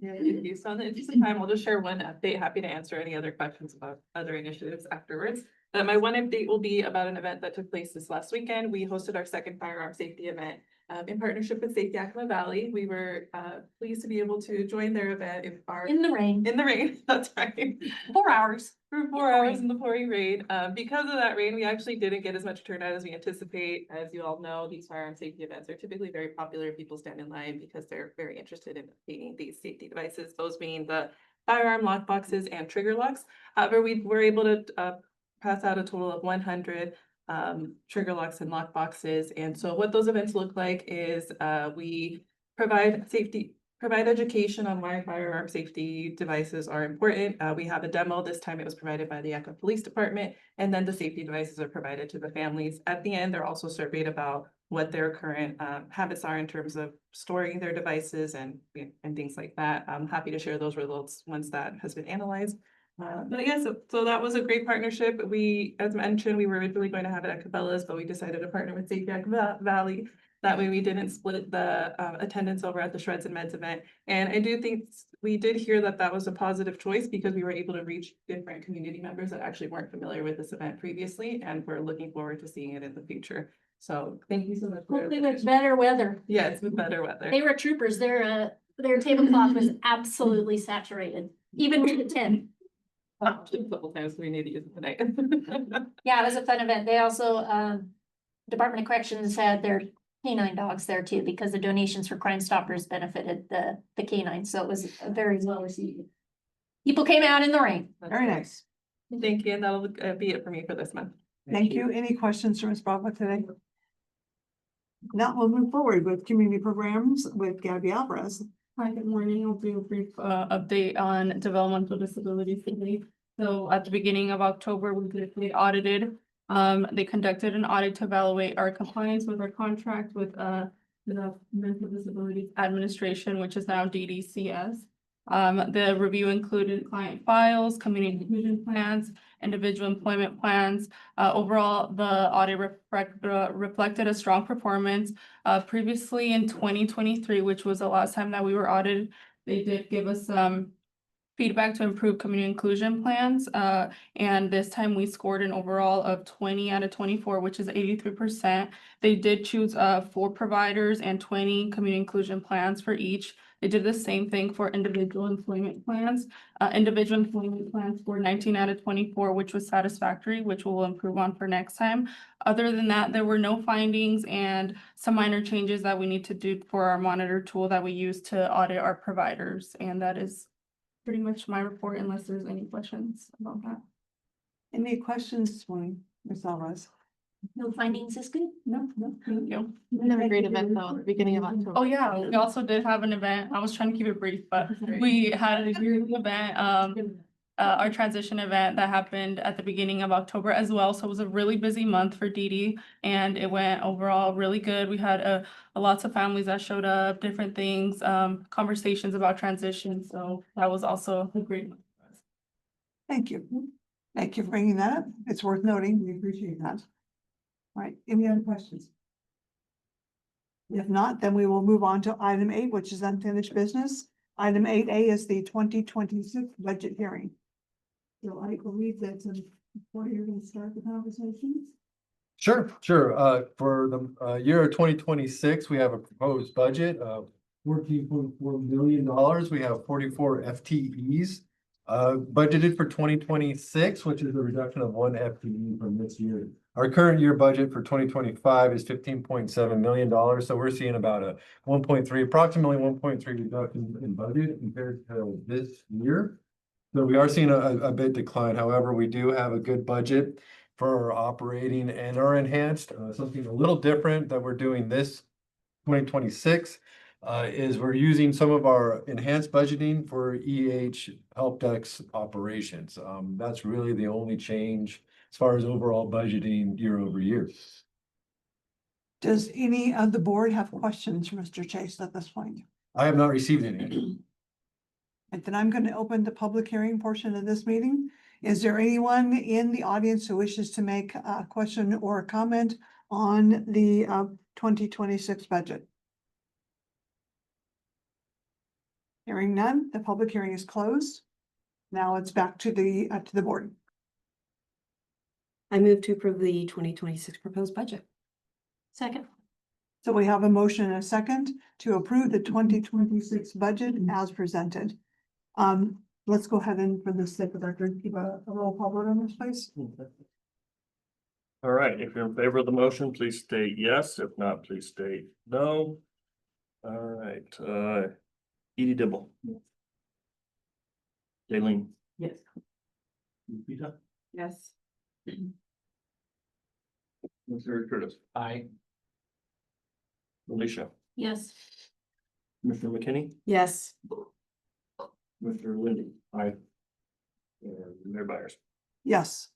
Yeah, thank you. So in the interest of time, I'll just share one update. Happy to answer any other questions about other initiatives afterwards. My one update will be about an event that took place this last weekend. We hosted our second firearm safety event in partnership with Safety Yakima Valley. We were pleased to be able to join their event In the rain. in the rain. That's right. 4 hours. For 4 hours in the pouring rain. Because of that rain, we actually didn't get as much turnout as we anticipate. As you all know, these firearm safety events are typically very popular. People stand in line because they're very interested in obtaining these safety devices, those being the firearm lock boxes and trigger locks. However, we were able to pass out a total of 100 trigger locks and lock boxes. And so what those events look like is we provide education on why firearm safety devices are important. We have a demo. This time it was provided by the Yakima Police Department, and then the safety devices are provided to the families. At the end, they're also surveyed about what their current habits are in terms of storing their devices and things like that. I'm happy to share those results once that has been analyzed. But yeah, so that was a great partnership. We, as mentioned, we were originally going to have it at Cabela's, but we decided to partner with Safety Yakima Valley. That way we didn't split the attendance over at the Shreds and Meds event. And I do think we did hear that that was a positive choice, because we were able to reach different community members that actually weren't familiar with this event previously, and we're looking forward to seeing it in the future. So thank you so much. Hopefully with better weather. Yes, with better weather. They were troopers. Their tablecloth was absolutely saturated, even with the tin. A couple times we need to use it tonight. Yeah, it was a fun event. They also, Department of Corrections had their canine dogs there too, because the donations for Crime Stoppers benefited the canines. So it was a very well received. People came out in the rain. Very nice. Thank you. And that'll be it for me for this month. Thank you. Any questions for Ms. Bravo today? Now we'll move forward with community programs with Gabby Alvarez. Hi, good morning. I'll do a brief update on developmental disabilities today. So at the beginning of October, we briefly audited. They conducted an audit to evaluate our compliance with our contract with the Mental Disabilities Administration, which is now DDCS. The review included client files, community inclusion plans, individual employment plans. Overall, the audit reflected a strong performance. Previously in 2023, which was the last time that we were audited, they did give us some feedback to improve community inclusion plans. And this time we scored an overall of 20 out of 24, which is 83%. They did choose 4 providers and 20 community inclusion plans for each. They did the same thing for individual employment plans. Individual employment plans scored 19 out of 24, which was satisfactory, which we'll improve on for next time. Other than that, there were no findings and some minor changes that we need to do for our monitor tool that we use to audit our providers. And that is pretty much my report, unless there's any questions about that. Any questions this morning, Ms. Alvarez? No findings is good? No, thank you. We had a great event though, at the beginning of October. Oh, yeah, we also did have an event. I was trying to keep it brief, but we had a great event, our transition event that happened at the beginning of October as well. So it was a really busy month for Dee Dee and it went overall really good. We had lots of families that showed up, different things, conversations about transition. So that was also a great month for us. Thank you. Thank you for bringing that up. It's worth noting. We appreciate that. All right, any other questions? If not, then we will move on to item 8, which is unfinished business. Item 8A is the 2026 budget hearing. So I believe that's before you're going to start the conversations. Sure. For the year of 2026, we have a proposed budget of $14.4 million. We have 44 FTEs budgeted for 2026, which is a reduction of 1 FTE from this year. Our current year budget for 2025 is $15.7 million. So we're seeing about a approximately 1.3 reduction in budget compared to this year. So we are seeing a bit decline. However, we do have a good budget for our operating and our enhanced. Something a little different that we're doing this 2026 is we're using some of our enhanced budgeting for EH help desk operations. That's really the only change as far as overall budgeting year over year. Does any of the board have questions for Mr. Chase at this point? I have not received any. And then I'm going to open the public hearing portion of this meeting. Is there anyone in the audience who wishes to make a question or a comment on the 2026 budget? Hearing none, the public hearing is closed. Now it's back to the board. I move to approve the 2026 proposed budget. Second. So we have a motion and a second to approve the 2026 budget as presented. Let's go ahead and for the sake of record, keep a roll call vote on this, please. All right, if you're in favor of the motion, please state yes. If not, please state no. All right, Edie Dibble. Daleen. Yes. Lupita. Yes. Mr. Curtis. Aye. Alicia. Yes. Mr. McKinney. Yes. Mr. Lindy. Aye. And Mayor Byers. Yes.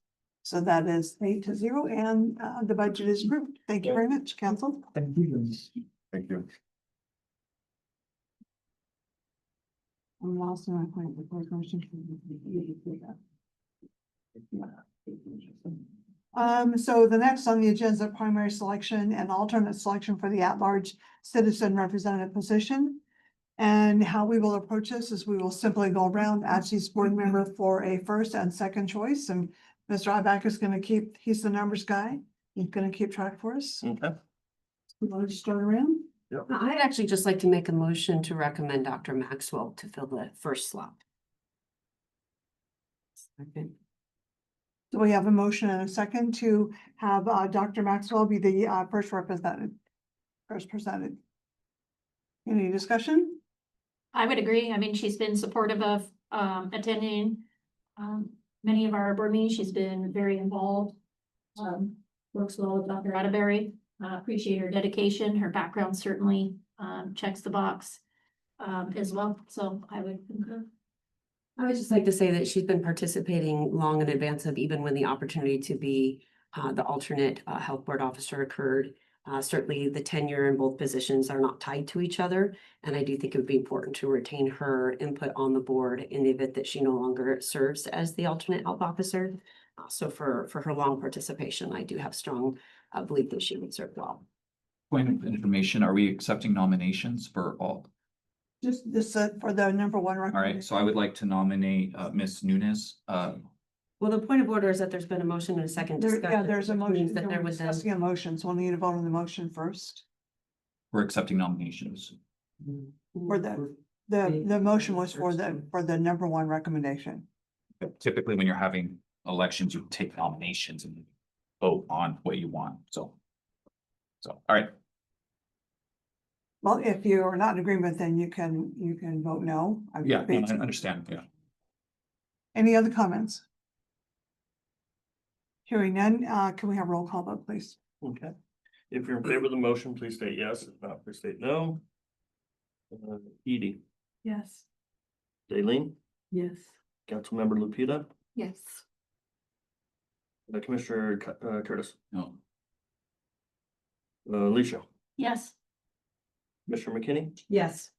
So that is 8-0 and the budget is approved. Thank you very much, council. Thank you. Thank you. I'm lost in my point. So the next on the agenda is primary selection and alternate selection for the at-large citizen representative position. And how we will approach this is we will simply go around, ask each board member for a first and second choice. And Mr. Ibach is going to he's the numbers guy. He's going to keep track for us. Okay. We want to start around. I'd actually just like to make a motion to recommend Dr. Maxwell to fill the first slot. Second. So we have a motion and a second to have Dr. Maxwell be the first presented. Any discussion? I would agree. I mean, she's been supportive of attending many of our board meetings. She's been very involved. Works well with Dr. Atterbury. Appreciate her dedication. Her background certainly checks the box as well. So I would concur. I would just like to say that she's been participating long in advance of even when the opportunity to be the alternate health board officer occurred. Certainly the tenure in both positions are not tied to each other. And I do think it would be important to retain her input on the board in the event that she no longer serves as the alternate health officer. So for her long participation, I do have strong belief that she would serve well. Point of information, are we accepting nominations for all? Just this, for the number one All right, recommendation. so I would like to nominate Ms. Nunes. Well, the point of order is that there's been a motion and a second There, discussion. yeah, there's a which motion, means that we're there was then. discussing a motion, so we'll need to vote on the motion first. We're accepting nominations. For the motion was for the number one recommendation. Typically, when you're having elections, you take nominations and vote on what you want, so. All right, Well, if you are not in agreement, then you can vote no. yeah, no, I understand, yeah. Any other comments? Hearing none, can we have roll call vote, please? Okay. If you're in favor of the motion, please state yes. If not, please state no. Edie, Yes. Daleen, Yes. Councilmember Lupita, Yes. Commissioner Curtis, No. Alicia, Yes. Commissioner McKinney, Yes.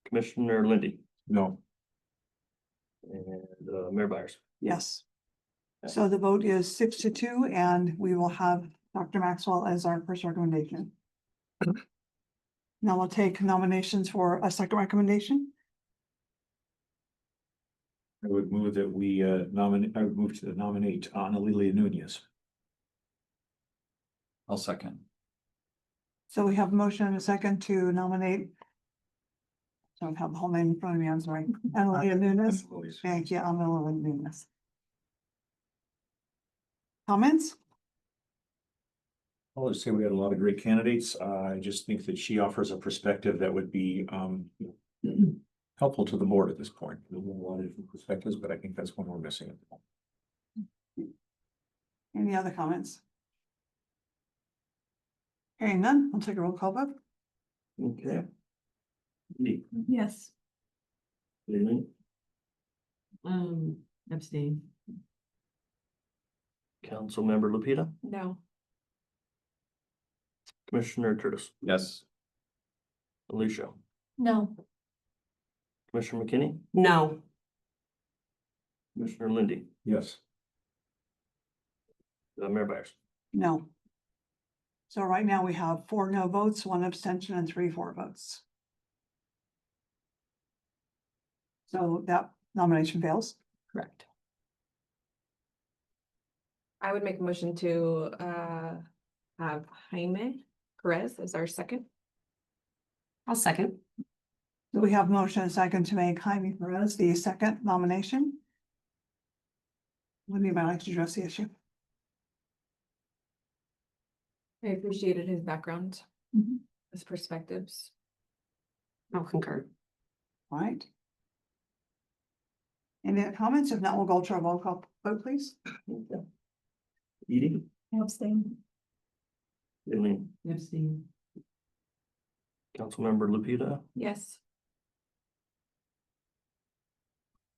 Commissioner Lindy, No. and Mayor Byers. Yes. So the vote is 6-2, and we will have Dr. Maxwell as our first recommendation. Now we'll take nominations for a second recommendation. I would move that we I would move to nominate Ana Lilia Nunez. I'll second. So we have a motion and a second to nominate. I don't have the whole name in front of me, I'm sorry. Analia Nunes. Thank you, Analia Nunes. Comments? I'll just say we had a lot of great candidates. I just think that she offers a perspective that would be helpful to the board at this point. There's a lot of different perspectives, but I think that's one we're missing at the moment. Any other comments? Hearing none, I'll take a roll call vote. Okay. Edie, Yes. Daleen, Abstain. Councilmember Lupita, No. Commissioner Curtis, Yes. Alicia, No. Commissioner McKinney, No. Commissioner Lindy, Yes. Mayor Byers. No. So right now we have 4 no votes, 1 abstention, and 3 for votes. So that nomination fails. Correct. I would make a motion to have Jaime Perez as our second. I'll second. So we have a motion and a second to make Jaime Perez the second nomination. Would anybody like to address the issue? I appreciated his background, Mhm. his perspectives. I'll concur. All right. Any other comments? If not, we'll go to a roll call vote, please. Edie, Abstain. Daleen, Abstain. Councilmember Lupita, Yes.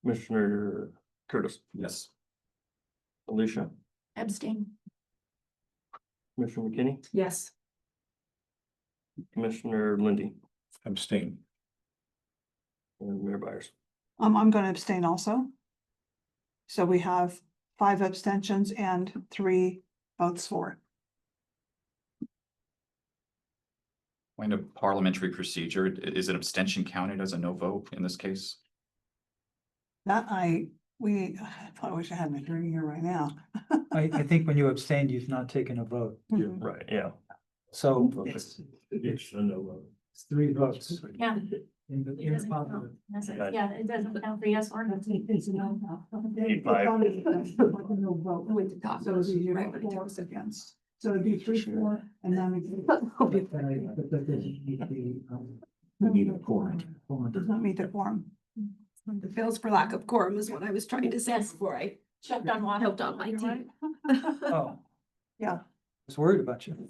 Commissioner Curtis, Yes. Alicia, Abstain. Commissioner McKinney, Yes. Commissioner Lindy, Abstain. and Mayor Byers. I'm going to abstain also. So we have 5 abstentions and 3 votes for. Point of parliamentary procedure, is an abstention counted as a no vote in this case? That I probably wish I had my hearing here right now. I think when you abstained, you've not taken a vote. Mhm. Right, yeah. So It's a no vote. it's 3 votes. Yeah. In the It doesn't count. positive. Yeah, it doesn't count for yes or no. It's a no. Eight, five. Like a no vote. So it'd be 4 against. So it'd be 3-4 and then. But that doesn't need to be, We need a quorum. Does not meet the quorum. It fails for lack of quorum is what I was trying to say Yes. before I Choked on water. helped on my You're team. Oh, Yeah. I was worried about you.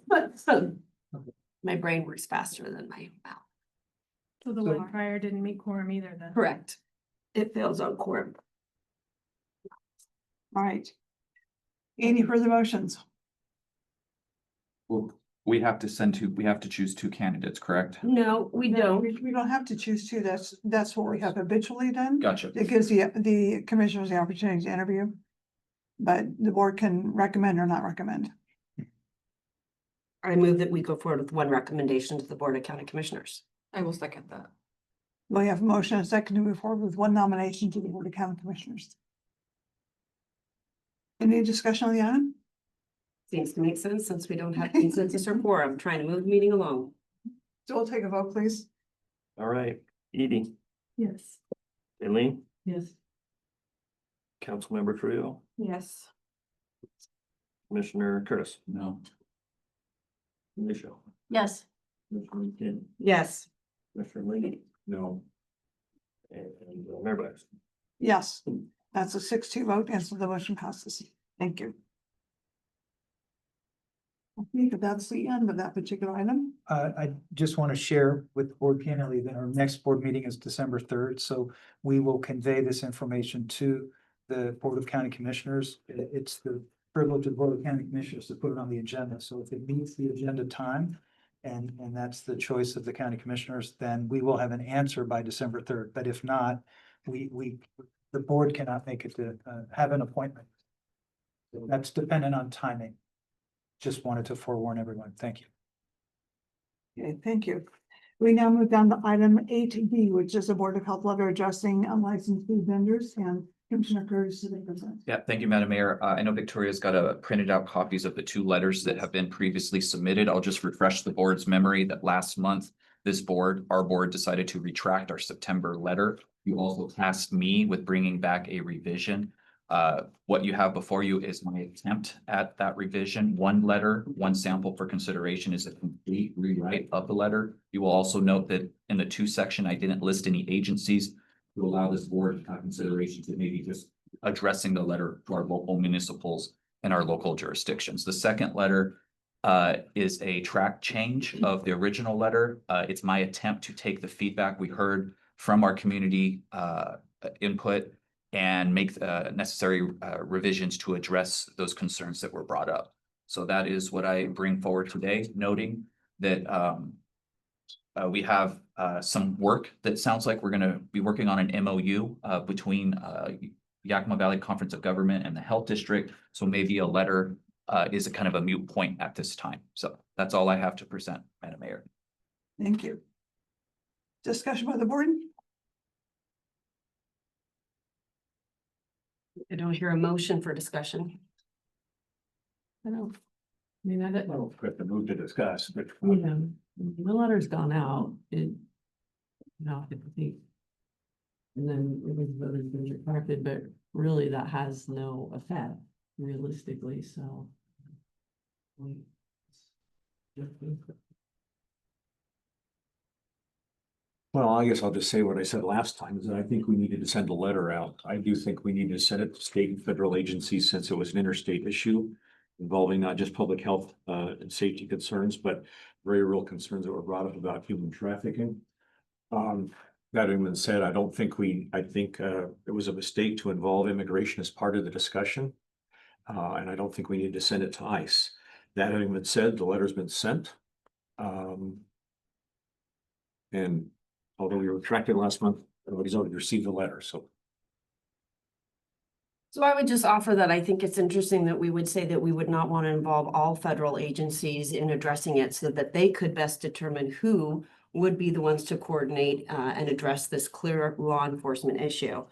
My brain works faster than my mouth. So the one prior didn't meet quorum either then? Correct. It fails on quorum. All right. Any further motions? Well, we have to choose 2 candidates, correct? No, we don't. We don't have to choose 2. That's what we have habitually done. Gotcha. It gives the commissioners the opportunity to interview. But the board can recommend or not recommend. I move that we go forward with 1 recommendation to the Board of County Commissioners. I will second that. We have a motion and a second to move forward with one nomination to the Board of County Commissioners. Any discussion on the item? Seems to make sense since we don't have consensus or quorum, trying to move the meeting along. So we'll take a vote, please. All right, Edie, Yes. Eileen, Yes. Councilmember Trio, Yes. Commissioner Curtis, No. Alicia, Yes. Commissioner McKinney, Yes. Commissioner Lee, No. and Mayor Byers. Yes, that's a 6-2 vote, and so the motion passes. Thank you. I think that's the end of that particular item. I just want to share with Board Kennedy that our next board meeting is December 3rd, so we will convey this information to the Board of County Commissioners. It's the privilege of the Board of County Commissioners to put it on the agenda, so if it meets the agenda time, and that's the choice of the county commissioners, then we will have an answer by December 3rd, but if not, the board cannot make it to have an appointment. That's dependent on timing. Just wanted to forewarn everyone. Thank you. Okay, thank you. We now move down to item 8B, which is a Board of Health letter addressing unlicensed food vendors, and Commissioner Curtis is the present. Yeah, thank you, Madam Mayor. I know Victoria's got printed out copies of the 2 letters that have been previously submitted. I'll just refresh the board's memory that last month, our board decided to retract our September letter. You also tasked me with bringing back a revision. What you have before you is my attempt at that revision. 1 letter, 1 sample for consideration is a complete rewrite of the letter. You will also note that in the 2 section, I didn't list any agencies to allow this board consideration to maybe just addressing the letter to our local municipals and our local jurisdictions. The second letter is a track change of the original letter. It's my attempt to take the feedback we heard from our community input and make necessary revisions to address those concerns that were brought up. So that is what I bring forward today, noting that we have some work that sounds like we're going to be working on an MOU between Yakima Valley Conference of Government and the Health District. So maybe a letter is a kind of a moot point at this time. So that's all I have to present, Madam Mayor. Thank you. Discussion by the board? I don't hear a motion for discussion. I don't, I mean, I don't, Well, we have to move to discuss, but. you know, the letter's gone out, I think. And then it was voted and retracted, but really that has no effect realistically, so. Well, I guess I'll just say what I said last time, is that I think we needed to send a letter out. I do think we need to send it to state and federal agencies since it was an interstate issue involving not just public health and safety concerns, but very real concerns that were brought up about human trafficking. That having been said, I think it was a mistake to involve immigration as part of the discussion. And I don't think we need to send it to ICE. That having been said, the letter's been sent. And although we retracted last month, everybody's already received the letter, so. So I would just offer that I think it's interesting that we would say that we would not want to involve all federal agencies in addressing it so that they could best determine who would be the ones to coordinate and address this clear law enforcement issue.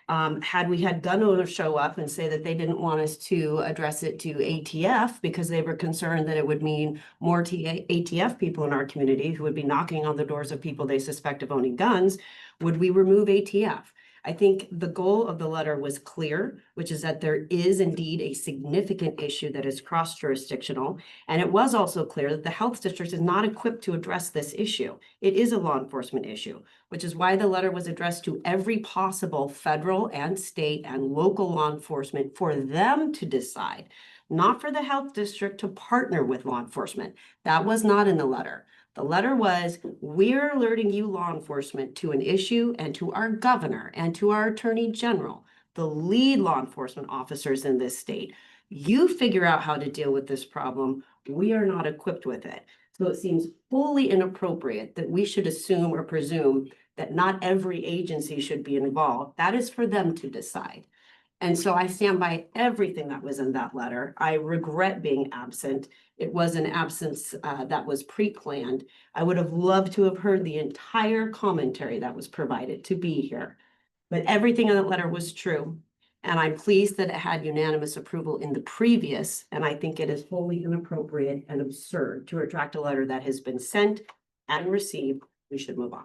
Had we had gun owners show up and say that they didn't want us to address it to ATF because they were concerned that it would mean more ATF people in our community who would be knocking on the doors of people they suspect of owning guns, would we remove ATF? I think the goal of the letter was clear, which is that there is indeed a significant issue that is cross-jurisdictional. And it was also clear that the health district is not equipped to address this issue. It is a law enforcement issue, which is why the letter was addressed to every possible federal and state and local law enforcement for them to decide, not for the health district to partner with law enforcement. That was not in the letter. The letter was, we're alerting you law enforcement to an issue and to our governor and to our attorney general, the lead law enforcement officers in this state. You figure out how to deal with this problem. We are not equipped with it. So it seems wholly inappropriate that we should assume or presume that not every agency should be involved. That is for them to decide. And so I stand by everything that was in that letter. I regret being absent. It was an absence that was pre-planned. I would have loved to have heard the entire commentary that was provided to be here. But everything in that letter was true. And I'm pleased that it had unanimous approval in the previous, and I think it is wholly inappropriate and absurd to retract a letter that has been sent and received. We should move on.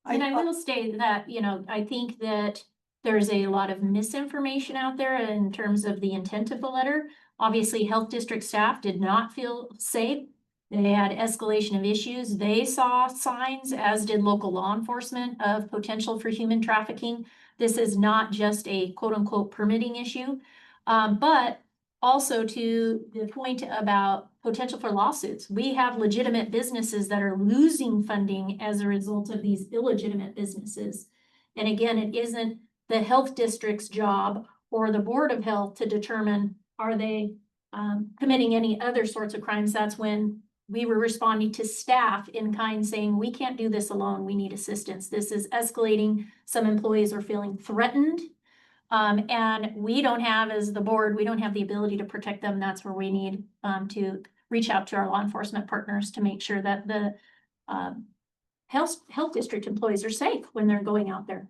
And I will state that, you know, I think that there's a lot of misinformation out there in terms of the intent of the letter. Obviously, health district staff did not feel safe. They had escalation of issues. They saw signs, as did local law enforcement, of potential for human trafficking. This is not just a quote unquote permitting issue. But also to the point about potential for lawsuits. We have legitimate businesses that are losing funding as a result of these illegitimate businesses. And again, it isn't the health district's job or the Board of Health to determine, are they committing any other sorts of crimes? That's when we were responding to staff in kind saying, we can't do this alone, we need assistance. This is escalating. Some employees are feeling threatened. And we don't have, as the board, we don't have the ability to protect them. That's where we need to reach out to our law enforcement partners to make sure that the health district employees are safe when they're going out there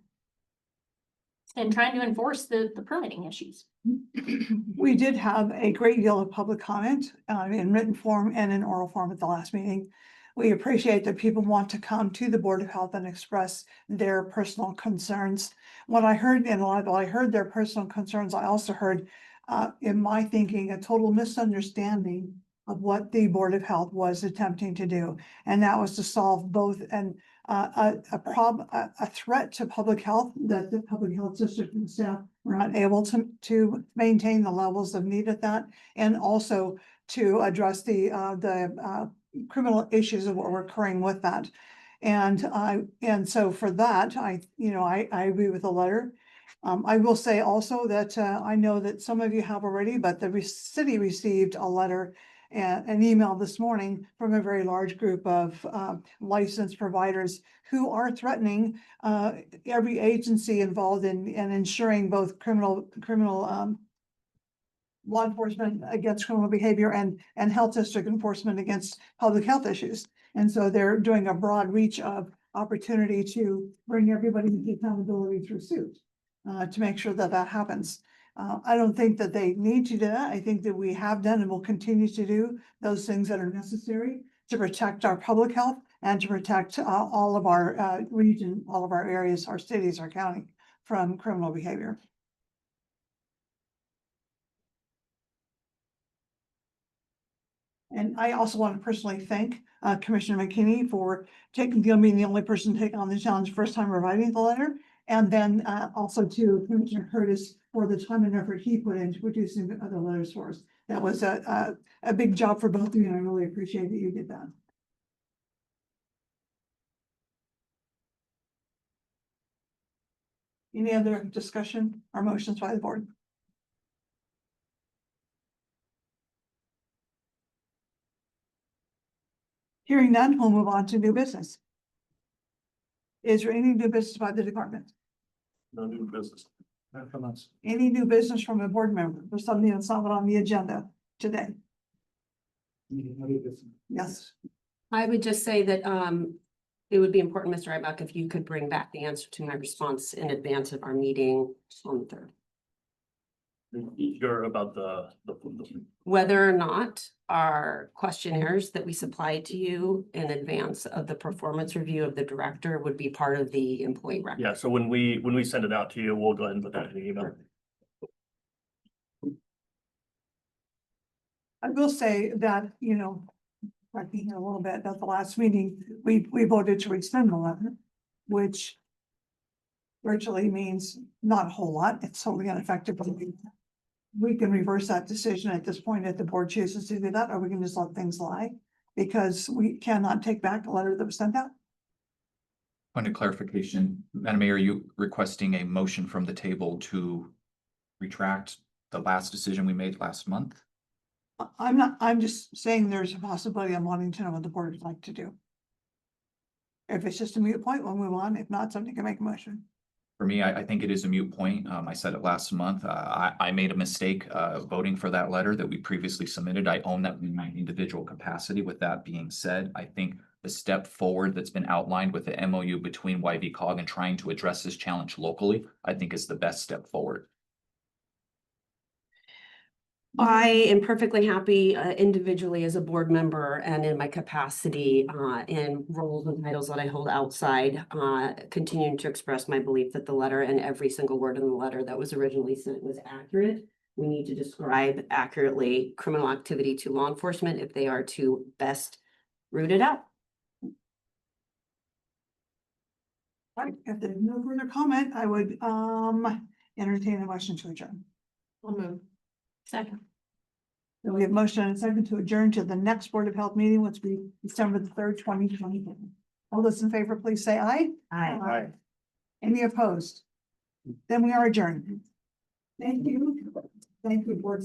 and trying to enforce the permitting issues. We did have a great deal of public comment in written form and in oral form at the last meeting. We appreciate that people want to come to the Board of Health and express their personal concerns. What I heard, and while I heard their personal concerns, I also heard, in my thinking, a total misunderstanding of what the Board of Health was attempting to do. And that was to solve both a threat to public health, that the public health district and staff were not able to maintain the levels of need at that, and also to address the criminal issues of what were occurring with that. And so for that, I agree with the letter. I will say also that I know that some of you have already, but the city received a letter and an email this morning from a very large group of licensed providers who are threatening every agency involved in ensuring both criminal law enforcement against criminal behavior and health district enforcement against public health issues. And so they're doing a broad reach of opportunity to bring everybody to accountability through suit to make sure that that happens. I don't think that they need to do that. I think that we have done and will continue to do those things that are necessary to protect our public health and to protect all of our region, all of our areas, our cities, our county from criminal behavior. And I also want to personally thank Commissioner McKinney for being the only person to take on the challenge first time writing the letter. And then also to Commissioner Curtis for the time and effort he put into producing the other letters for us. That was a big job for both of you, and I really appreciate that you did that. Any other discussion or motions by the board? Hearing none, we'll move on to new business. Is there any new business by the department? No new business. Not from us. Any new business from a board member or something that's not on the agenda today? Yes. I would just say that it would be important, Mr. Ibach, if you could bring back the answer to my response in advance of our meeting on the 3rd. You're about the Whether or not our questionnaires that we supplied to you in advance of the performance review of the director would be part of the employee record. Yeah, so when we send it out to you, we'll go ahead and put that in the email. I will say that, correcting here a little bit, at the last meeting, we voted to rescind the letter, which virtually means not a whole lot. It's totally ineffective. We can reverse that decision at this point if the board chooses to do that, or we can just let things lie because we cannot take back the letter that was sent out. Point of clarification, Madam Mayor, are you requesting a motion from the table to retract the last decision we made last month? I'm just saying there's a possibility. I'm wanting to know what the board would like to do. If it's just a moot point, we'll move on. If not, somebody can make a motion. For me, I think it is a moot point. I said it last month. I made a mistake, voting for that letter that we previously submitted. I own that in my individual capacity. With that being said, I think the step forward that's been outlined with the MOU between YVCOG and trying to address this challenge locally, I think is the best step forward. I am perfectly happy individually as a board member and in my capacity in roles and titles that I hold outside, continuing to express my belief that the letter and every single word in the letter that was originally sent was accurate. We need to describe accurately criminal activity to law enforcement if they are to best root it out. All right, if there's no further comment, I would entertain a motion to adjourn. I'll move. Second. So we have motion and a second to adjourn to the next Board of Health meeting, which will be December the 3rd, 2020. All those in favor, please say aye. Aye. Any opposed? Then we are adjourned. Thank you. Thank you, board.